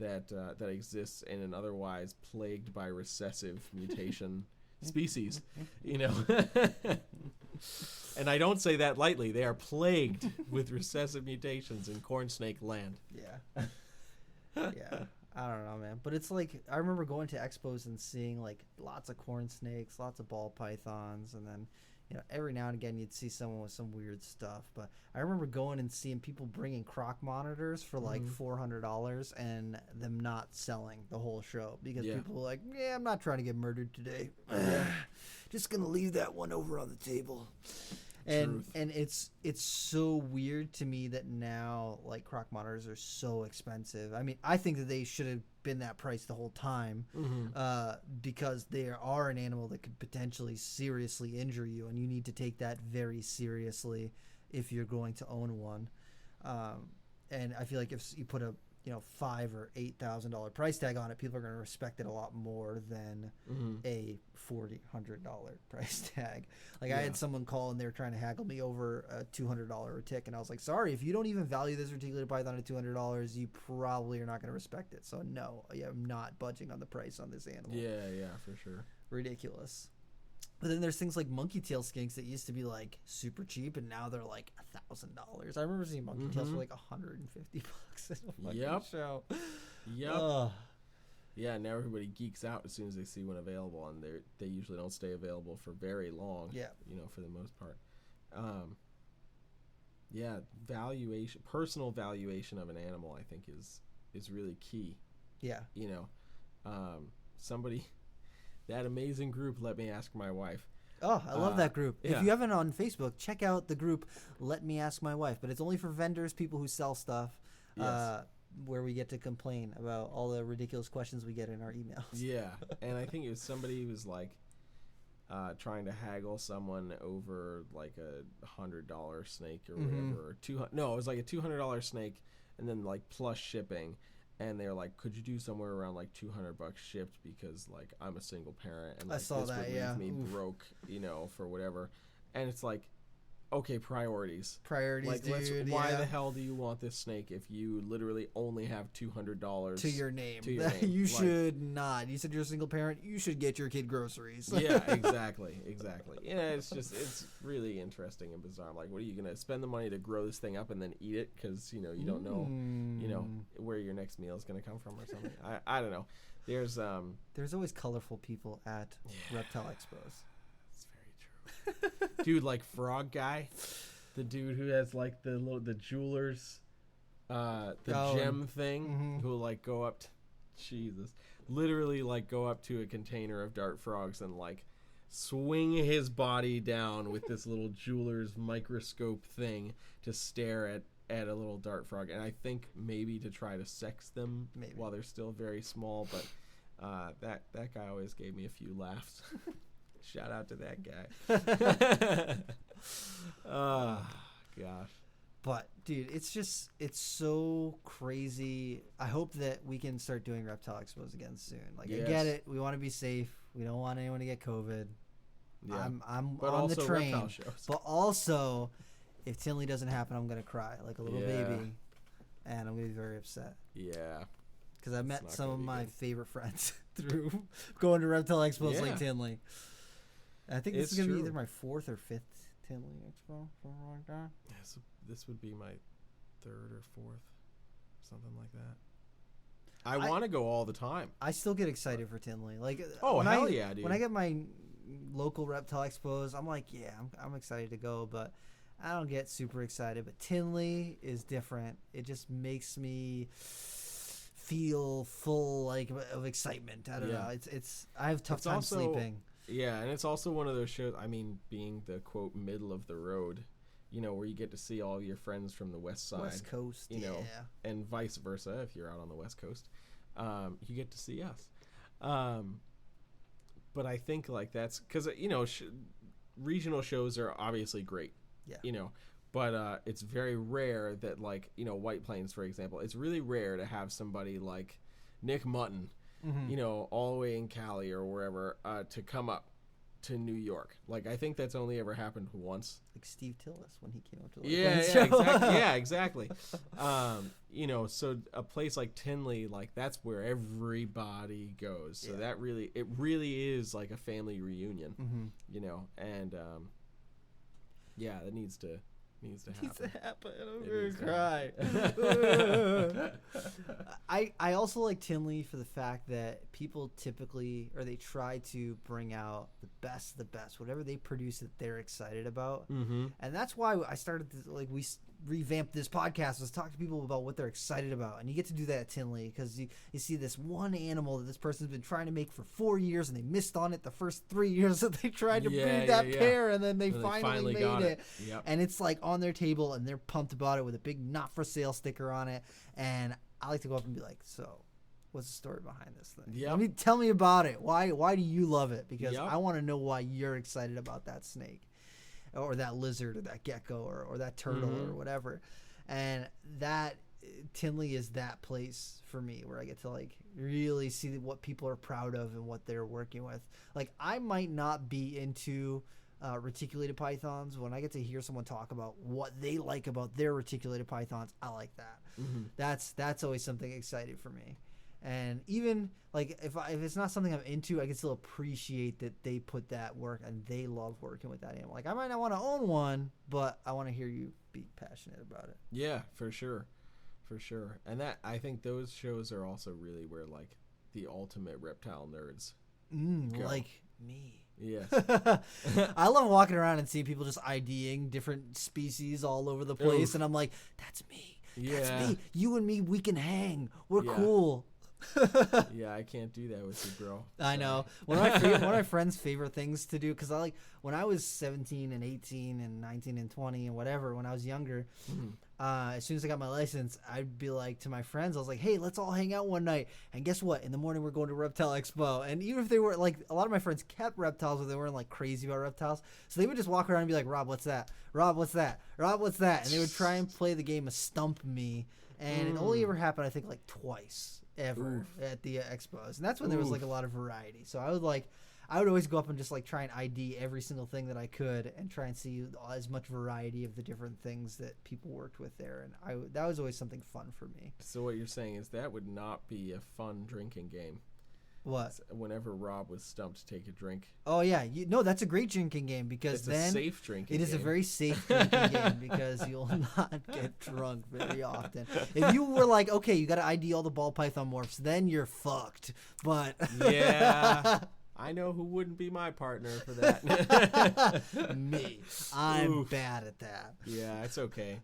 that exists in an otherwise plagued by recessive mutation species, you know. And I don't say that lightly. They are plagued with recessive mutations in corn snake land. Yeah. Yeah. I don't know, man. But it's like, I remember going to expos and seeing like lots of corn snakes, lots of ball pythons, and then, you know, every now and again you'd see someone with some weird stuff. But I remember going and seeing people bringing croc monitors for like $400 and them not selling the whole show because people were like, yeah, I'm not trying to get murdered today. Just gonna leave that one over on the table. And it's so weird to me that now like croc monitors are so expensive. I mean, I think that they should have been that price the whole time, because they are an animal that could potentially seriously injure you, and you need to take that very seriously if you're going to own one. And I feel like if you put a $5,000 or $8,000 price tag on it, people are going to respect it a lot more than a $400 price tag. Like I had someone call and they were trying to haggle me over a $200 tick, and I was like, sorry, if you don't even value this reticulated python at $200, you probably are not going to respect it. So no, I'm not budging on the price on this animal. Yeah, for sure. Ridiculous. But then there's things like monkey tail skinks that used to be like super cheap, and now they're like $1,000. I remember seeing monkey tails for like $150 in a fucking show. Yep. Yeah, now everybody geeks out as soon as they see one available, and they usually don't stay available for very long. Yeah, for the most part. Valuation, personal valuation of an animal, I think is really key. Yeah, somebody. That amazing group, Let Me Ask My Wife. Oh, I love that group. Yeah. If you haven't on Facebook, check out the group Let Me Ask My Wife. But it's only for vendors, people who sell stuff, where we get to complain about all the ridiculous questions we get in our emails. Yeah, and I think it was somebody who was like trying to haggle someone over like a $100 snake or whatever. It was like a $200 snake, and then like plus shipping. And they're like, could you do somewhere around like $200 shipped, because like I'm a single parent and like I saw this that, would leave me broke, for whatever. And it's like, okay, priorities. Like, dude. Why the hell do you want this snake if you literally only have $200 to your name? You should not. You said you're a single parent. You should get your kid groceries. Yeah, exactly. Yeah, it's really interesting and bizarre. Like, what are you gonna spend the money to grow this thing up and then eat it? Because you don't know, where your next meal is gonna come from or something. I don't know. There's always colorful people at reptile expos. Dude, like Frog Guy, the dude who has like the jewelers, gem thing, who like go up literally like go up to a container of dart frogs and like swing his body down with this little jeweler's microscope thing to stare at a little dart frog, and I think maybe to try to sex them while they're still very small, but that guy always gave me a few laughs. Shout out to that guy. Oh, gosh. But, dude, it's so crazy. I hope that we can start doing reptile expos again soon. Like, I get it. We want to be safe. We don't want anyone to get COVID. Yeah. I'm on the train. But also, if Tinley doesn't happen, I'm going to cry like a little baby. And I'm going to be very upset. Yeah. Because I met some of my favorite friends through going to reptile expos like Tinley. I think this is going to be either my 4th or 5th Tinley Expo, something like that. Yeah, so this would be my 3rd or 4th, something like that. I want to go all the time. I still get excited for Tinley. Like, hell yeah, dude. When I get my local reptile expos, I'm like, yeah, I'm excited to go, but I don't get super excited. But Tinley is different. It just makes me feel full like of excitement. I don't know. It's I have tough time sleeping. Yeah, and it's also one of those shows, I mean, being the, quote, middle of the road, where you get to see all of your friends from the West Side. West Coast, and vice versa if you're out on the West Coast. You get to see us. But I think, like, that's because, regional shows are obviously great. Yeah. But it's very rare that, like, White Plains, for example, it's really rare to have somebody like Nick Mutton, all the way in Cali or wherever, to come up to New York. Like, I think that's only ever happened once. Like Steve Tillis when he came up to Exactly. You know, so a place like Tinley, like that's where everybody goes. So it really is like a family reunion, you know, and that needs to happen. I'm gonna cry. I also like Tinley for the fact that people typically, or they try to bring out the best, whatever they produce that they're excited about. And that's why I started to, like, we revamped this podcast, was talk to people about what they're excited about. And you get to do that at Tinley because you see this one animal that this person's been trying to make for 4 years, and they missed on it the first 3 years that they tried to breed that pair, and then they finally made it. Yep. And it's like on their table, and they're pumped about it with a big not for sale sticker on it. And I like to go up and be like, so what's the story behind this thing? Yep. Tell me about it. Why do you love it? Because I want to know why you're excited about that snake or that lizard or that gecko or that turtle or whatever. And that Tinley is that place for me where I get to like really see what people are proud of and what they're working with. Like, I might not be into reticulated pythons. When I get to hear someone talk about what they like about their reticulated pythons, I like that. That's always something exciting for me. And even like if it's not something I'm into, I can still appreciate that they put that work and they love working with that animal. Like, I might not want to own one, but I want to hear you be passionate about it. Yeah, for sure. And that, I think those shows are also really where like the ultimate reptile nerds go. Like me. Yes. I love walking around and seeing people just IDing different species all over the place. And I'm like, that's me. That's me. You and me, we can hang. We're cool. Yeah, I can't do that with you, bro. I know. One of my friends' favorite things to do, because I like when I was 17 and 18 and 19 and 20 and whatever, when I was younger, as soon as I got my license, I'd be like to my friends, I was like, hey, let's all hang out one night. And guess what? In the morning, we're going to Reptile Expo. And even if they were like, a lot of my friends kept reptiles, but they weren't like crazy about reptiles. So they would just walk around and be like, Rob, what's that? Rob, what's that? Rob, what's that? And they would try and play the game of Stump Me. And it only ever happened, I think, like twice ever at the expos. And that's when there was like a lot of variety. So I would always go up and just like try and ID every single thing that I could and try and see as much variety of the different things that people worked with there. And that was always something fun for me. So what you're saying is that would not be a fun drinking game. What? Whenever Rob was stumped to take a drink. Oh yeah, that's a great drinking game because it's then a safe drinking it is game. A very safe drinking game because you'll not get drunk very often. If you were like, okay, you got to ID all the ball python morphs, then you're fucked. But yeah, I know who wouldn't be my partner for that. Me, I'm bad at that. Yeah, it's okay.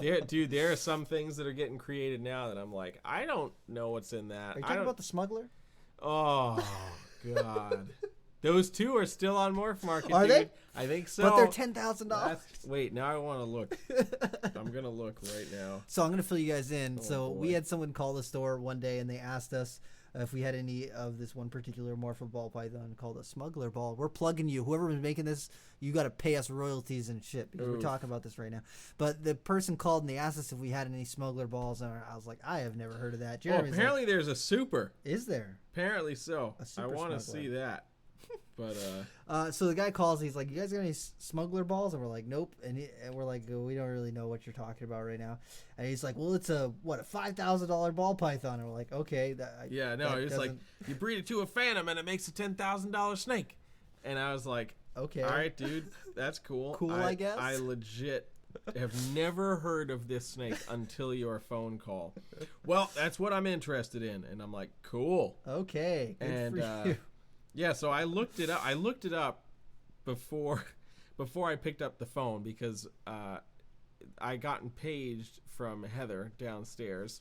There are some things that are getting created now that I'm like, I don't know what's in that. Are you talking about the smuggler? Oh, God. Those two are still on Morph Market, Are dude. they? I think so. But they're $10,000. Wait, now I want to look. I'm going to look right now. So I'm going to fill you guys in. Oh, boy. We had someone call the store one day, and they asked us if we had any of this one particular morpho ball python called a smuggler ball. We're plugging you. Whoever was making this, you got to pay us royalties and shit because we're talking about this right now. But the person called and they asked us if we had any smuggler balls, and I was like, I have never heard of that. Jeremy's apparently there's a super. Is there? Apparently so. I want to smuggler. see that. But so the guy calls. He's like, "You guys got any smuggler balls?" And we're like, "Nope." And we're like, "We don't really know what you're talking about right now." And he's like, "Well, it's a $5,000 ball python." And we're like, "Okay." It's like you breed it to a phantom and it makes a $10,000 snake. And I was like, "Okay, all right, dude, that's cool." I guess. I legit have never heard of this snake until your phone call. Well, that's what I'm interested in, and I'm like, "Cool." Okay, good for you. Yeah, so I looked it up. I looked it up before I picked up the phone because I gotten paged from Heather downstairs,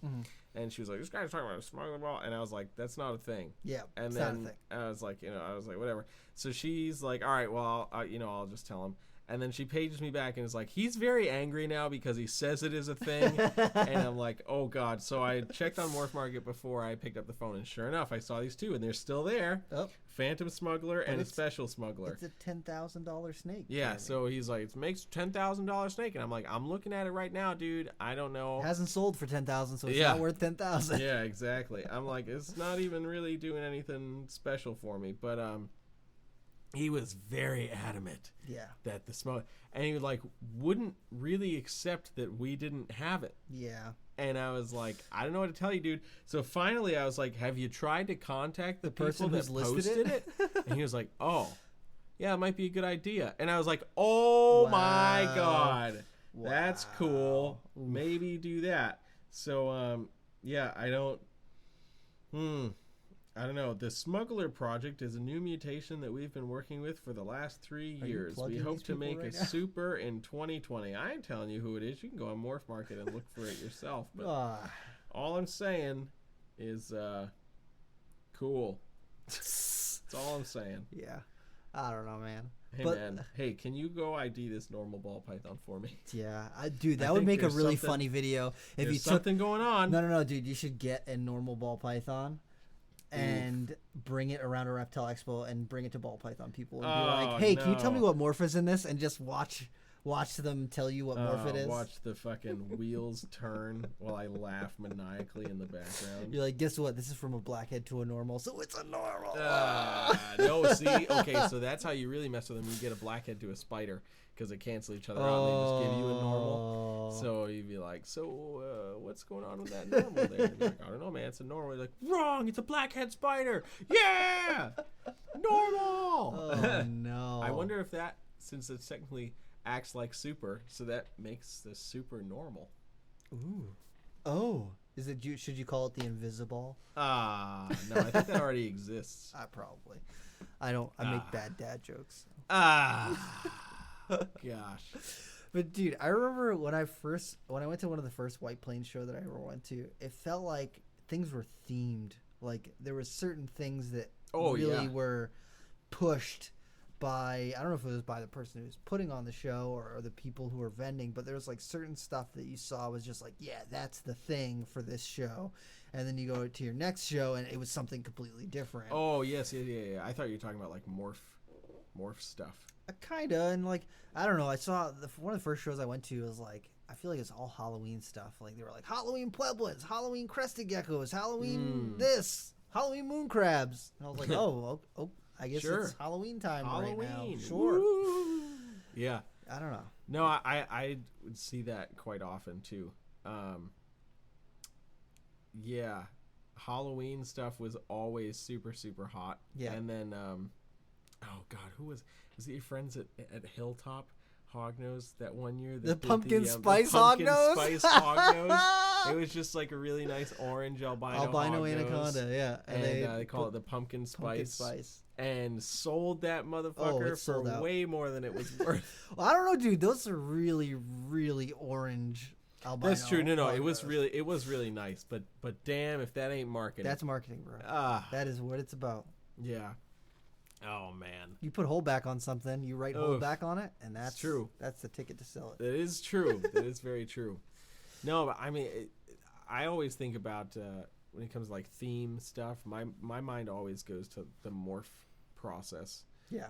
and she was like, "This guy's talking about a smuggler ball," and I was like, "That's not a thing." Yeah, and it's then not a thing. I was like, whatever. So she's like, "All right, well, I'll just tell him." And then she pages me back and is like, he's very angry now because he says it is a thing. And I'm like, oh, God. So I checked on Morph Market before I picked up the phone. And sure enough, I saw these two. And they're still there. Oh. Phantom Smuggler and a Special Smuggler. It's a $10,000 snake. Yeah. Jeremy. So he's like, it makes a $10,000 snake. And I'm like, I'm looking at it right now, dude. I don't know. It hasn't sold for $10,000, so it's not worth $10,000. Yeah, exactly. I'm like, it's not even really doing anything special for me. But he was very adamant Yeah. that the smoke, and he like wouldn't really accept that we didn't have it. Yeah. And I was like, I don't know what to tell you, dude. So finally I was like, have you tried to contact the person people that who's posted listed it? And he was like, oh, yeah, it might be a good idea. And I was like, oh my Wow. God, that's cool. Oof. Maybe do that. So, yeah, I don't know. The Smuggler Project is a new mutation that we've been working with for the last 3 Are you years. We plugging hope these to people make right a now? super in 2020. I ain't telling you who it is. You can go on Morph Market and look for it yourself. But Ah. all I'm saying is cool. That's all I'm saying. Yeah. I don't know, man. Hey, But- man. Hey, can you go ID this normal ball python for me? Yeah. Dude, I that would think make a there's really something- funny video if There's you took. something going on. No, dude. You should get a normal ball python and bring it around a reptile expo and bring it to ball python people and be Oh, like, hey, can you tell me no. what morph is in this? And just watch them tell you what morph it is. Watch the fucking wheels turn while I laugh maniacally in the background. You're like, guess what? This is from a blackhead to a normal, so it's a normal. No, see? Okay, so that's how you really mess with them. You get a blackhead to a spider because they cancel each other out and they just give you a normal. So you'd be like, what's going on with that normal there? And you're like, I don't know, man. It's a normal. You're like, wrong. It's a blackhead spider. Yeah! Normal! Oh, no. I wonder if that, since it's technically acts like super, so that makes the super normal. Ooh. Oh. Is it? Should you call it the invisible? No, I think that already exists. Probably. I don't. I make bad dad jokes. Gosh. But dude, I remember when I went to one of the first White Plains show that I ever went to, it felt like things were themed. Like there were certain things that really were pushed by, I don't know if it was by the person who was putting on the show or the people who were vending, but there was like certain stuff that you saw was just like, yeah, that's the thing for this show. And then you go to your next show and it was something completely different. Oh, yes, yeah. I thought you were talking about like morph stuff. Kinda, and like, I don't know, I saw one of the first shows I went to was like, I feel like it's all Halloween stuff. Like they were like Halloween Pueblos, Halloween crested geckos, Halloween this, Halloween moon crabs. And I was like, oh, I guess Sure. it's Halloween time right now. Halloween. Sure. Woo. Yeah. I don't know. No, I would see that quite often too. Yeah. Halloween stuff was always super, super hot. Yeah. And then, oh God, who was it your friends at Hilltop Hognose that one year? The pumpkin spice Hognose? Spice Hognose. It was just like a really nice orange albino Hognose. anaconda, yeah. And they call it the pumpkin spice. And sold that motherfucker it's sold for out. way more than it was worth. Well, I don't know, dude. Those are really, really orange albino. That's true. No, it Hognos. was really nice. But damn, if that ain't marketing. That's marketing, bro. That is what it's about. Yeah. Oh man. You put hold back on something, you write hold back on it, and that's true. That's the ticket to sell it. That is true. That is very true. No, but I mean, I always think about when it comes to like theme stuff. My mind always goes to the morph process. Yeah.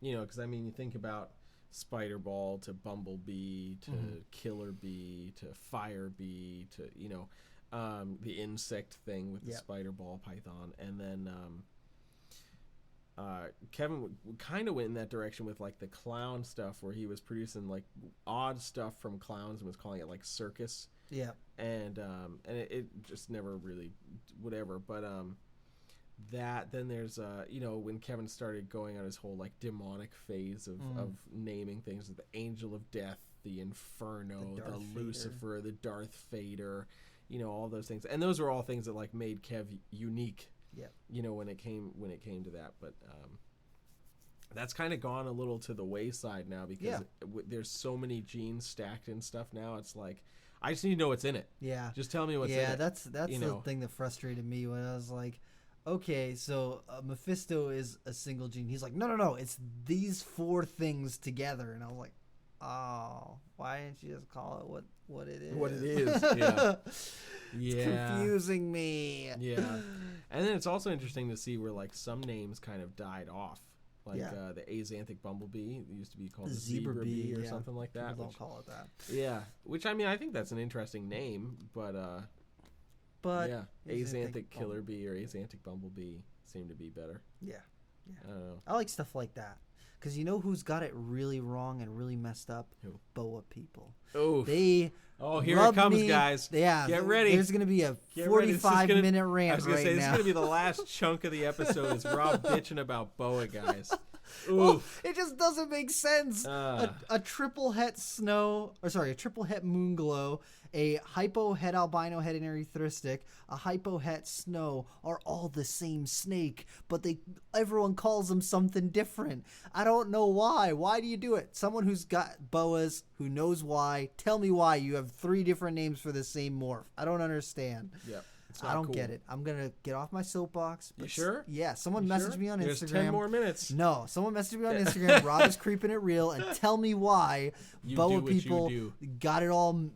You know, because I mean, you think about Spider Ball to Bumblebee to Killer Bee to Fire Bee to the insect thing with the Spider Ball Python, and then Kevin kind of went in that direction with like the clown stuff, where he was producing like odd stuff from clowns and was calling it like circus. Yeah. And it just never really whatever. But then there's when Kevin started going on his whole like demonic phase of naming things, the Angel of Death, the Inferno, the Lucifer, the Darth Vader, all those things, and those were all things that like made Kev unique. Yeah. When it came to that, but that's kind of gone a little to the wayside now because there's so many genes stacked in stuff now. It's like, I just need to know what's in it. Yeah. Just tell me what's in it. Yeah, that's the thing that frustrated me when I was like, okay, so Mephisto is a single gene. He's like, no, it's these 4 things together. And I was like, oh, why didn't you just call it what it is? What it is, yeah. It's confusing me. Yeah. And then it's also interesting to see where like some names kind of died off. Like the Azanthic Bumblebee, it used to be called the Zebra Bee or something like that. People don't call it that. Yeah, which I mean, I think that's an interesting name, but yeah, Azanthic Killer Bee or Azanthic Bumblebee seem to be better. Yeah. I don't know. I like stuff like that. Because you know who's got it really wrong and really messed up? Who? Boa people. Oof. They Here it comes, guys. Yeah. Get ready. There's going to be a 45-minute rant I was going to right say, this is now. going to be the last chunk of the episode is Rob bitching about Boa guys. Oof. Well, it just doesn't make sense. Ah. A triple het a triple het moonglow, a hypo het albino het erythristic, a hypo het snow are all the same snake, but everyone calls them something different. I don't know why. Why do you do it? Someone who's got boas, who knows why, tell me why you have 3 different names for the same morph. I don't understand. Yep. I don't get it. I'm going to get off my soapbox. You sure? Yeah. Someone messaged me on Instagram. There's 10 more minutes. No. Someone messaged me on Instagram. Rob is creeping it real. And tell me why Boa people got it all.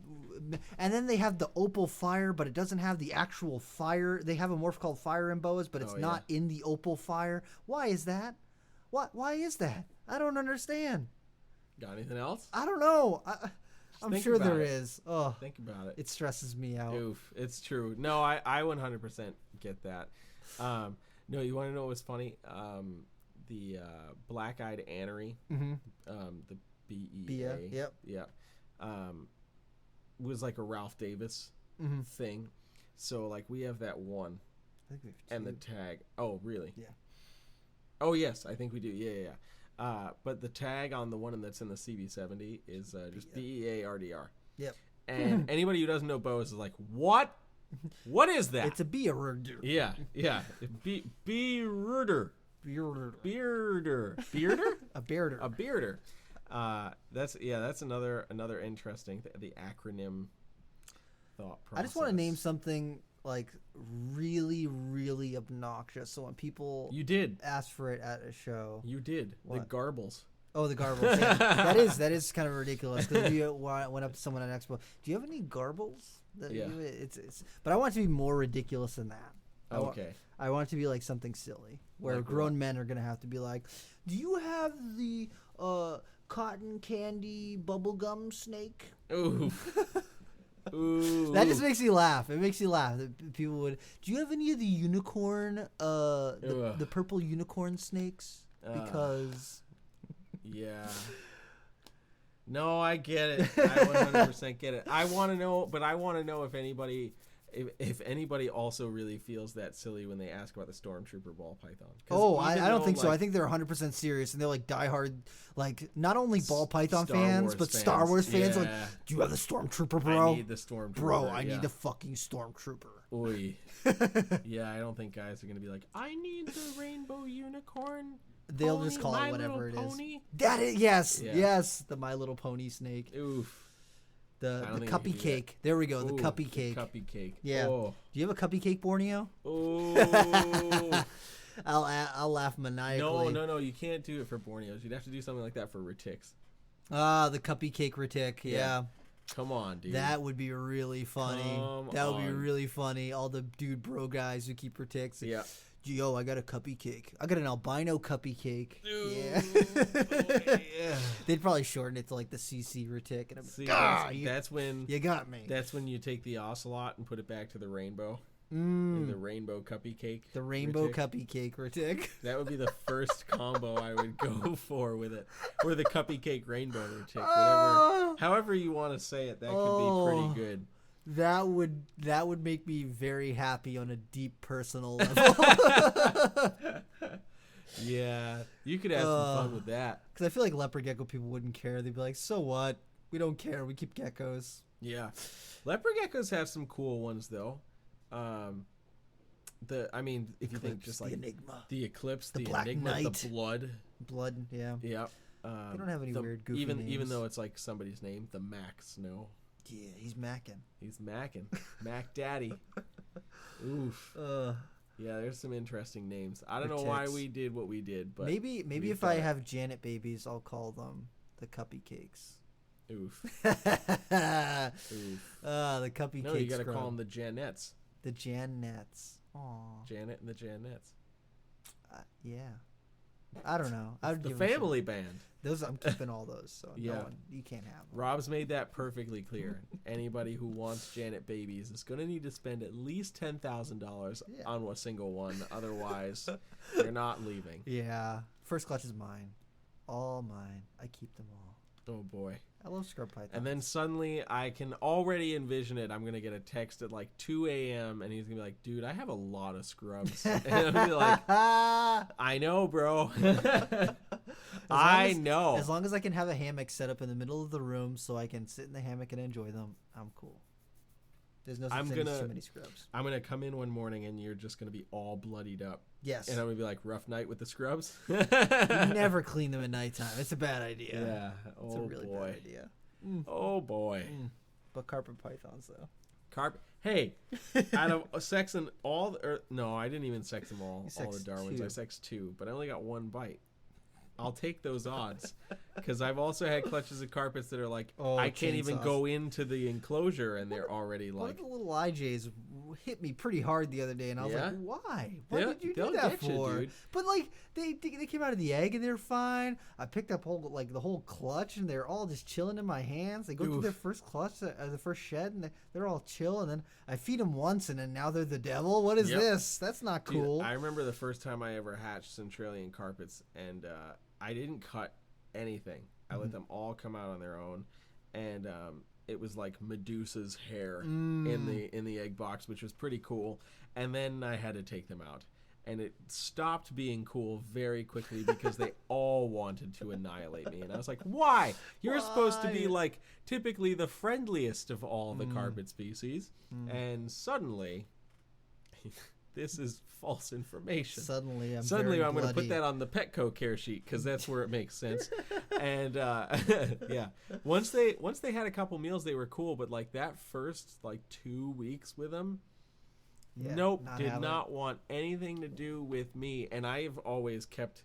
And then they have the opal fire, but it doesn't have the actual fire. They have a morph called fire in boas, but it's not in the opal fire. Why is that? Why is that? I don't understand. Got anything else? I don't know. I'm sure there is. Oh, think about it. It stresses me out. Oof, it's true. No, I 100% get that. No, you want to know what was funny? The black-eyed anery, the BEA. Yep. Yeah. Was like a Ralph Davis thing. So like we have that one, I think we have 2. and the tag. Oh, really? Yeah. Oh yes, I think we do. Yeah. But the tag on the one that's in the CB70 is just BEARDR. Yep. And anybody who doesn't know Boas is like, what? What is that? It's a bearder. Yeah. Bearder. Bearder. A bearder. A bearder. That's another interesting the acronym thought process. I just want to name something like really, really obnoxious. So when people ask for it at a show, you did what? The garbles. Oh, the garbles. Yeah. that is kind of ridiculous. Because you went up to someone at Expo. Do you have any garbles? But I want it to be more ridiculous than that. Okay. I want it to be like something silly where like grown men are gonna have to be like, "Do you have the cotton candy bubblegum snake?" Ooh. Ooh. That just makes me laugh. It makes you laugh. That people would. Do you have any of the unicorn, the purple unicorn snakes? Because. Yeah. No, I get it. I 100% get it. I want to know if anybody also really feels that silly when they ask about the Stormtrooper ball python. Oh, I don't think so. I think they're 100% serious, and they're like diehard, like not only ball python fans, but Star Wars fans. Yeah. Like, do you have the Stormtrooper, bro? I need the Stormtrooper. Bro, I need the fucking Stormtrooper. Oy. Yeah, I don't think guys are going to be like, I need the rainbow unicorn. They'll pony, just call it whatever it pony? is. That is, yes, the My Little Pony snake. Oof. The cuppy cake. There we go. The cuppy cake. The cuppy cake. Yeah. Oh. Do you have a cuppy cake, Borneo? Oh. I'll laugh maniacally. No. You can't do it for Borneos. You'd have to do something like that for Retics. The cuppy cake Retic. Yeah. Come on, dude. That would be really funny. That would be really funny. All the dude bro guys who keep Retics. Yeah. Yo, I got a cuppy cake. I got an albino cuppy cake. Ooh, yeah. Yeah. They'd probably shorten it to like the CC Retic. And See, that's when you got me. That's when you take the ocelot and put it back to the rainbow. The rainbow cuppy cake. The rainbow cuppy cake Retic. That would be the first combo I would go for with it. Or the cuppy cake rainbow Retic. However you want to say it, that could be pretty good. That would make me very happy on a deep personal level. Yeah, you could have some fun with that. Because I feel like leopard gecko people wouldn't care. They'd be like, "So what? We don't care. We keep geckos." Yeah, leopard geckos have some cool ones though. If you think just like the eclipse, the Black enigma, Knight. the blood, yeah. They don't have any weird goofy names. Even though it's like somebody's name, the Mac Snow. Yeah, he's macking. He's macking. Mac Daddy. Oof. Yeah, there's some interesting names. I don't know why we did what we did, but maybe if I have Janet babies, I'll call them the Cuppy Cakes. Oof. Oof. The Cuppy Cakes. No, you gotta call them the Janettes. The Janettes. Aw. Janet and the Janettes. Yeah. I don't know. I would The give him family band. those. I'm keeping all those. So Yeah. no one, you can't have them. Rob's made that perfectly clear. Anybody who wants Janet babies is going to need to spend at least $10,000 Yeah. on a single one. Otherwise, they're not leaving. Yeah. First clutch is mine. All mine. I keep them all. Oh, boy. I love scrub pythons. And then suddenly, I can already envision it. I'm going to get a text at like 2 a.m. and he's going to be like, dude, I have a lot of scrubs. And I'm going to be like, I know, bro. know. As long as I can have a hammock set up in the middle of the room so I can sit in the hammock and enjoy them, I'm cool. There's no such thing as too many scrubs. I'm going to come in one morning and you're just going to be all bloodied up. Yes. And I'm going to be like, rough night with the scrubs. You never clean them at nighttime. It's a bad idea. Yeah. It's a really bad idea. Oh, boy. But carpet pythons, though. Hey, out of sexing all, no, I didn't even sex them all the sexed Darwins. 2. I sexed 2, but I only got 1 bite. I'll take those odds because I've also had clutches of carpets that are like, I can't even go into the enclosure and they're already One of like. the little IJs hit me pretty hard the other day, and I was Yeah? like, why? What They'll- did you they'll do that get you, for? dude. But like they came out of the egg and they're fine. I picked up the whole clutch and they're all just chilling in my hands. They go through their first clutch, the first shed, and they're all chill. And then I feed them once, and then now they're the devil. What is Yep. this? That's not Dude, cool. I remember the first time I ever hatched Centralian carpets, and I didn't cut anything. I let them all come out on their own, and it was like Medusa's hair in the egg box, which was pretty cool. And then I had to take them out, and it stopped being cool very quickly because they all wanted to annihilate me. And I was like, why? You're supposed to be like typically the friendliest of all the carpet species, and suddenly this is false information. Suddenly I'm going to put bloody. that on the Petco care sheet because that's where it makes sense. And yeah, once they had a couple meals, they were cool. But like that first like 2 weeks with them, nope, did not want anything to do with me. And I've always kept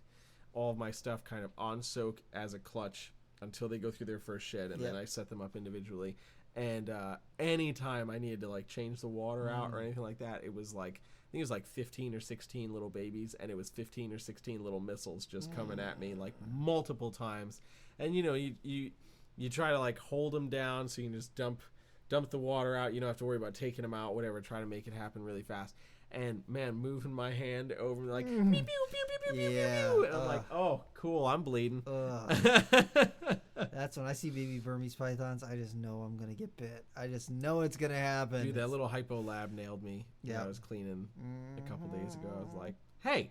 all of my stuff kind of on soak as a clutch until they go through their first shed, and then I set them up individually. And anytime I needed to like change the water out or anything like that, it was like, I think it was like 15 or 16 little babies, and it was 15 or 16 little missiles just coming at me like multiple times. And you know, you try to like hold them down so you can just dump the water out. You don't have to worry about taking them out, whatever. Try to make it happen really fast. And man, moving my hand over like pew, pew, pew, pew, pew, pew, pew, and I'm like, oh, cool, I'm bleeding. That's when I see baby Burmese pythons. I just know I'm gonna get bit. I just know it's gonna happen. Dude, that little hypo lab nailed me. Yeah, I was cleaning a couple days ago. I was like, hey,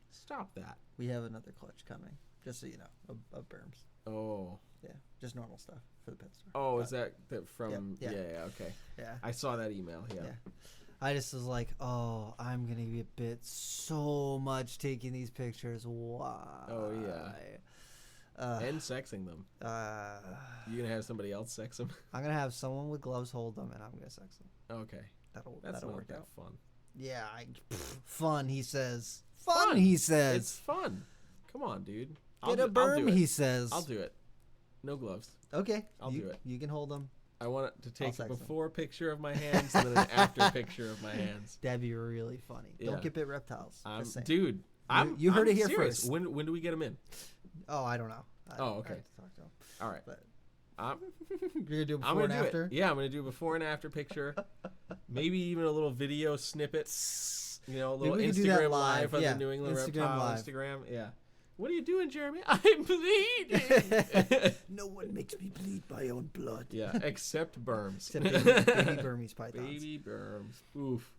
stop that. We have another clutch coming, just so you know, of Burms. Oh. Yeah, just normal stuff for the pet store. Oh, is that from? Yeah. Yeah, okay. Yeah. I saw that email. Yeah. I just was like, oh, I'm gonna get bit so much taking these pictures. Why? Oh yeah. And sexing them. You gonna have somebody else sex them? I'm gonna have someone with gloves hold them, and I'm gonna sex them. Okay. That'll not work that out. fun. Yeah, fun. He says. Fun. He says. It's fun. Come on, dude. Get a berm. He says. I'll do it. No gloves. Okay. I'll do it. You can hold them. I want to take a before picture of my hands and then an after picture of my hands. That'd be really funny. Yeah. Don't get bit reptiles. Dude, you heard I'm it here serious. first. When do we get them in? Oh, I don't know. Okay. I have to talk to him. All right. But I'm you're gonna do before gonna and do after. It. Yeah, I'm gonna do a before and after picture. Maybe even a little video snippet. You know, a little Instagram live on the New England Reptile Instagram. Yeah. What are you doing, Jeremy? I'm bleeding. No one makes me bleed my own blood. Yeah, except Burms. Except baby Burmese pythons. Baby Burms. Oof.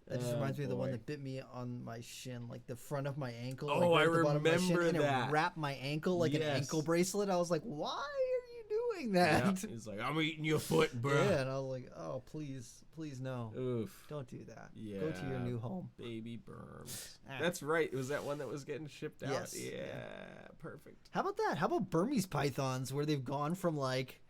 That just reminds me of the one that bit me on my shin, like the front of my ankle. Oh, like right I at the bottom of my shin, remember and that. it wrapped my ankle like an ankle bracelet. I was like, why are you doing that? Yeah. He's like, I'm eating your foot, bro. Yeah, and I was like, oh, please no. Oof. Don't do that. Yeah. Go to your new home. Baby Burms. That's right. It was that one that was getting shipped out. Yes. Yeah, perfect. How about that? How about Burmese pythons where they've gone from like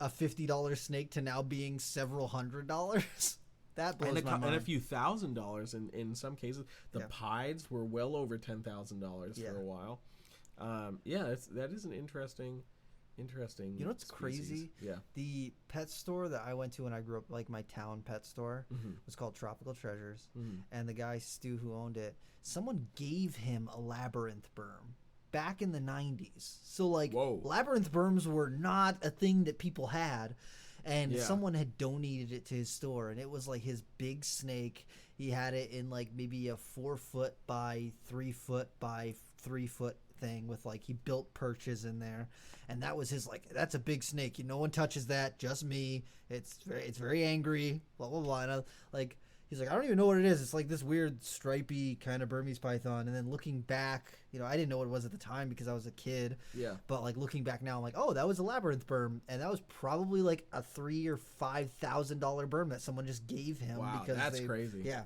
a $50 snake to now being several $100s? That blows my mind. And a few $1,000s in some cases. The pieds were well over $10,000 for a while. Yeah, that is an interesting interesting. You know what's species. crazy? Yeah. The pet store that I went to when I grew up, like my town pet store, was called Tropical Treasures. And the guy, Stu, who owned it, someone gave him a labyrinth berm back in the 90s. So, like, Whoa. labyrinth berms were not a thing that people had. And Yeah. someone had donated it to his store. And it was, like, his big snake. He had it in, like, maybe a 4 foot by 3 foot by 3 foot thing with, like, he built perches in there. And that was his, like, that's a big snake. No one touches that, just me. It's very angry, blah, blah, blah. And I, like, he's like, I don't even know what it is. It's like this weird stripy kind of Burmese python. And then looking back, you know, I didn't know what it was at the time because I was a kid. Yeah. But, like, looking back now, I'm like, oh, that was a labyrinth berm. And that was probably, like, a $3,000 or $5,000 berm that someone just gave him. Wow, Because that's crazy. Yeah.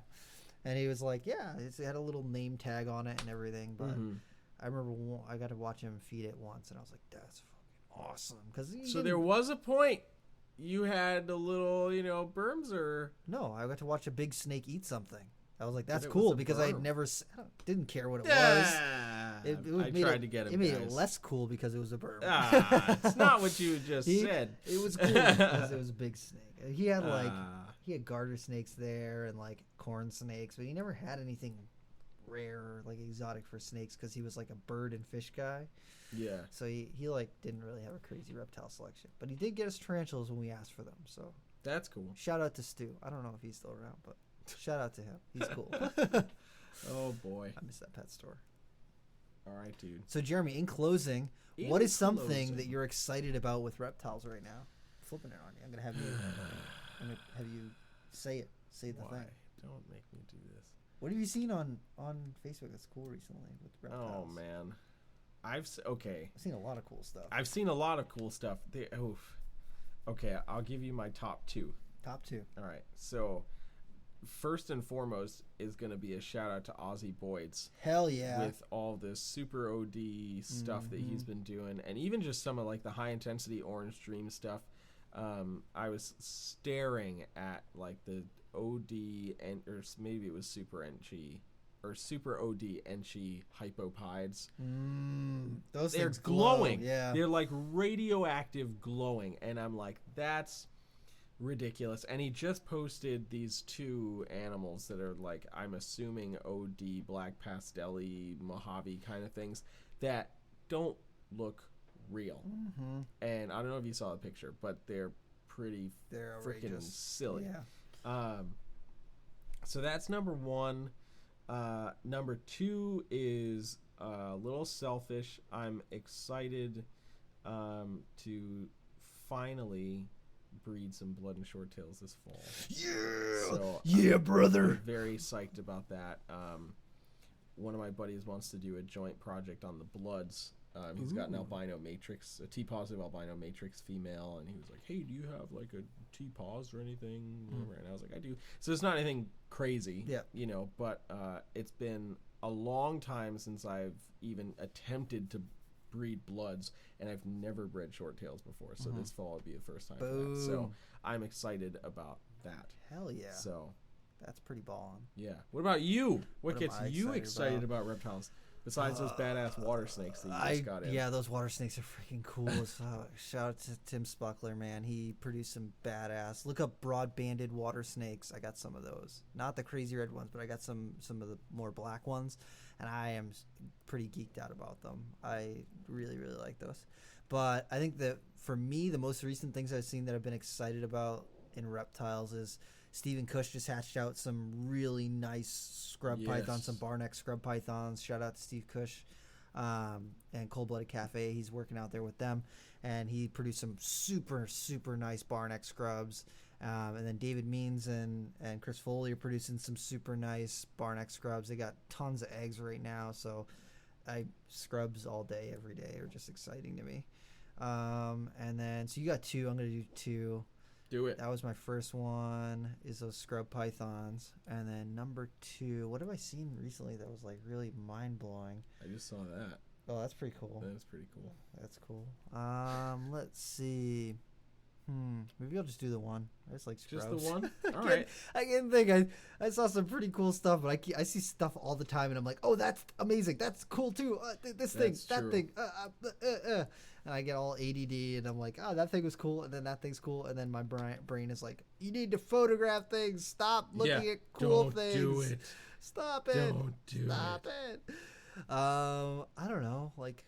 And he was like, yeah, it had a little name tag on it and everything. But I remember I got to watch him feed it once, and I was like, that's fucking awesome. So there was a point you had a little, you know, berms or... No, I got to watch a big snake eat something. I was like, that's it was cool a because I berm. never didn't care what it was. I tried to get him, It made guys. it less cool because it was a berm. It's not what you just said. It was cool because it was a big snake. He had Ah. he had garter snakes there and like corn snakes, but he never had anything rare or like exotic for snakes because he was like a bird and fish guy. Yeah. So he like didn't really have a crazy reptile selection, but he did get us tarantulas when we asked for them. So That's cool. shout out to Stu. I don't know if he's still around, but shout out to him. He's cool. Oh, boy. I miss that pet store. All right, dude. So Jeremy, in closing, In what is something closing. that you're excited about with reptiles right now? Flipping it on you. I'm gonna have you say it. Say the Why? thing. Don't make me do this. What have you seen on Facebook that's cool recently with reptiles? Oh, man. I've seen a lot of cool stuff. I've seen a lot of cool stuff. Okay, I'll give you my top 2. Top 2. All right. So, first and foremost is going to be a shout out to Ozzy Boyd's Hell yeah. with all this super OD stuff that he's been doing, and even just some of like the high intensity Orange Dream stuff. I was staring at like the OD or maybe it was Super NG or Super OD Enchi hypopides. Those They're things glowing. Glow. Yeah. They're like radioactive glowing, and I'm like, that's ridiculous. And he just posted these 2 animals that are like, I'm assuming OD black pastel-y Mojave kind of things that don't look real. And I don't know if you saw the picture, but they're pretty freaking outrageous. silly. Yeah. So that's number 1. Number 2 is a little selfish. I'm excited to finally breed some blood and short tails this fall. Yeah. So yeah, brother. I'm very psyched about that. One of my buddies wants to do a joint project on the bloods. He's got an albino matrix, a T-positive albino matrix female, and he was like, hey, do you have like a T-pos or anything? And I was like, I do. So it's not anything crazy, you know, but it's been a long time since I've even attempted to breed bloods, and I've never bred short tails before, so this fall would be the first time for that. So I'm excited about that. Hell yeah. So that's pretty ballin'. yeah. What about you? What am gets I you excited excited about reptiles? Besides those badass water snakes that you just got in. Yeah, those water snakes are freaking cool. Shout out to Tim Spuckler, man. He produced some badass. Look up broad-banded water snakes. I got some of those. Not the crazy red ones, but I got some of the more black ones, and I am pretty geeked out about them. I really, really like those. But I think that for me, the most recent things I've seen that I've been excited about in reptiles is Stephen Cush just hatched out some really nice scrub pythons, some barneck scrub pythons. Shout out to Steve Cush and Cold Blooded Cafe. He's working out there with them, and he produced some super, super nice barneck scrubs. And then David Means and Chris Foley are producing some super nice barneck scrubs. They got tons of eggs right now, so scrubs all day, every day are just exciting to me. And then, so you got 2. I'm going to do 2. Do it. That was my first one, is those scrub pythons. And then number 2, what have I seen recently that was like really mind-blowing? I just saw that. Oh, that's pretty cool. That is pretty cool. That's cool. Let's see. Maybe I'll just do the one. I just like scrubs. Just the one? All right. I can't think. I saw some pretty cool stuff, but I see stuff all the time, and I'm like, oh, that's amazing. That's cool, too. This thing, That's that true. thing. and I get all ADD, and I'm like, oh, that thing was cool, and then that thing's cool, and then my brain is like, you need to photograph things. Stop looking at cool things. Do it. Stop it. Don't do Stop it. I don't know. Like,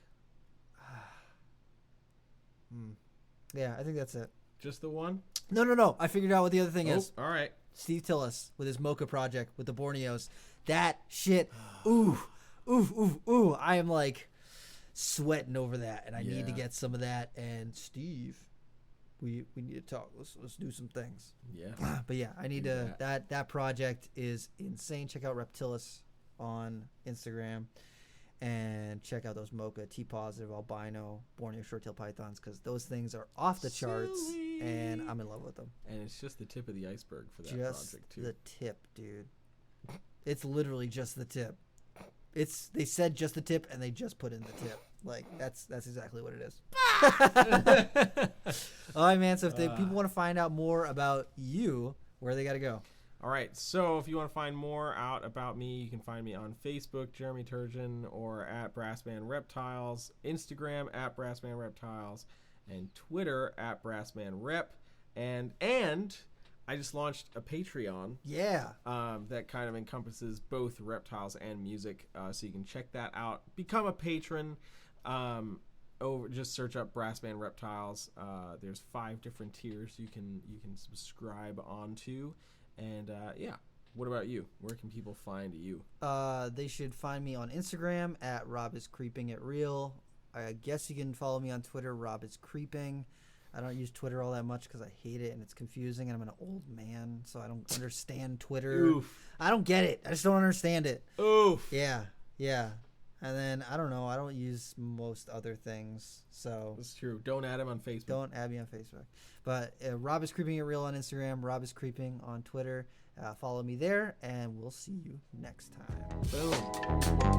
yeah, I think that's it. Just the one? No. I figured out what the other thing is. All right. Steve Tillis with his Mocha project with the Borneos. That shit. Ooh. I am like sweating over that, and I need to get some of that. And Steve, we need to talk. Let's do some things. Yeah. But yeah, I need to. That project is insane. Check out Reptilis on Instagram. And check out those Mocha, T positive, albino, Borneo short-tailed pythons, because those things are off the charts, and I'm in love with them. And it's just the tip of the iceberg for that Just project, too. the tip, dude. It's literally just the tip. They said just the tip, and they just put in the tip. Like, that's exactly what it is. All right, man. So if people want to find out more about you, where they got to go? All right, so if you want to find more out about me, you can find me on Facebook, Jeremy Turgeon, or at Brassman Reptiles, Instagram at Brassman Reptiles, and Twitter at Brassman Rep. And I just launched a Patreon. Yeah. That kind of encompasses both reptiles and music, so you can check that out. Become a patron. Just search up Brassman Reptiles. There's 5 different tiers you can subscribe onto. And, what about you? Where can people find you? They should find me on Instagram at RobIsCreepingItReal. I guess you can follow me on Twitter, RobIsCreeping. I don't use Twitter all that much because I hate it and it's confusing, and I'm an old man, so I don't understand Twitter. Oof. I don't get it. I just don't understand it. Oof. Yeah. And then, I don't know. I don't use most other things, so. That's true. Don't add him on Facebook. Don't add me on Facebook. But Rob is Creeping It Real on Instagram. Rob is Creeping on Twitter. Follow me there, and we'll see you next time. Boom.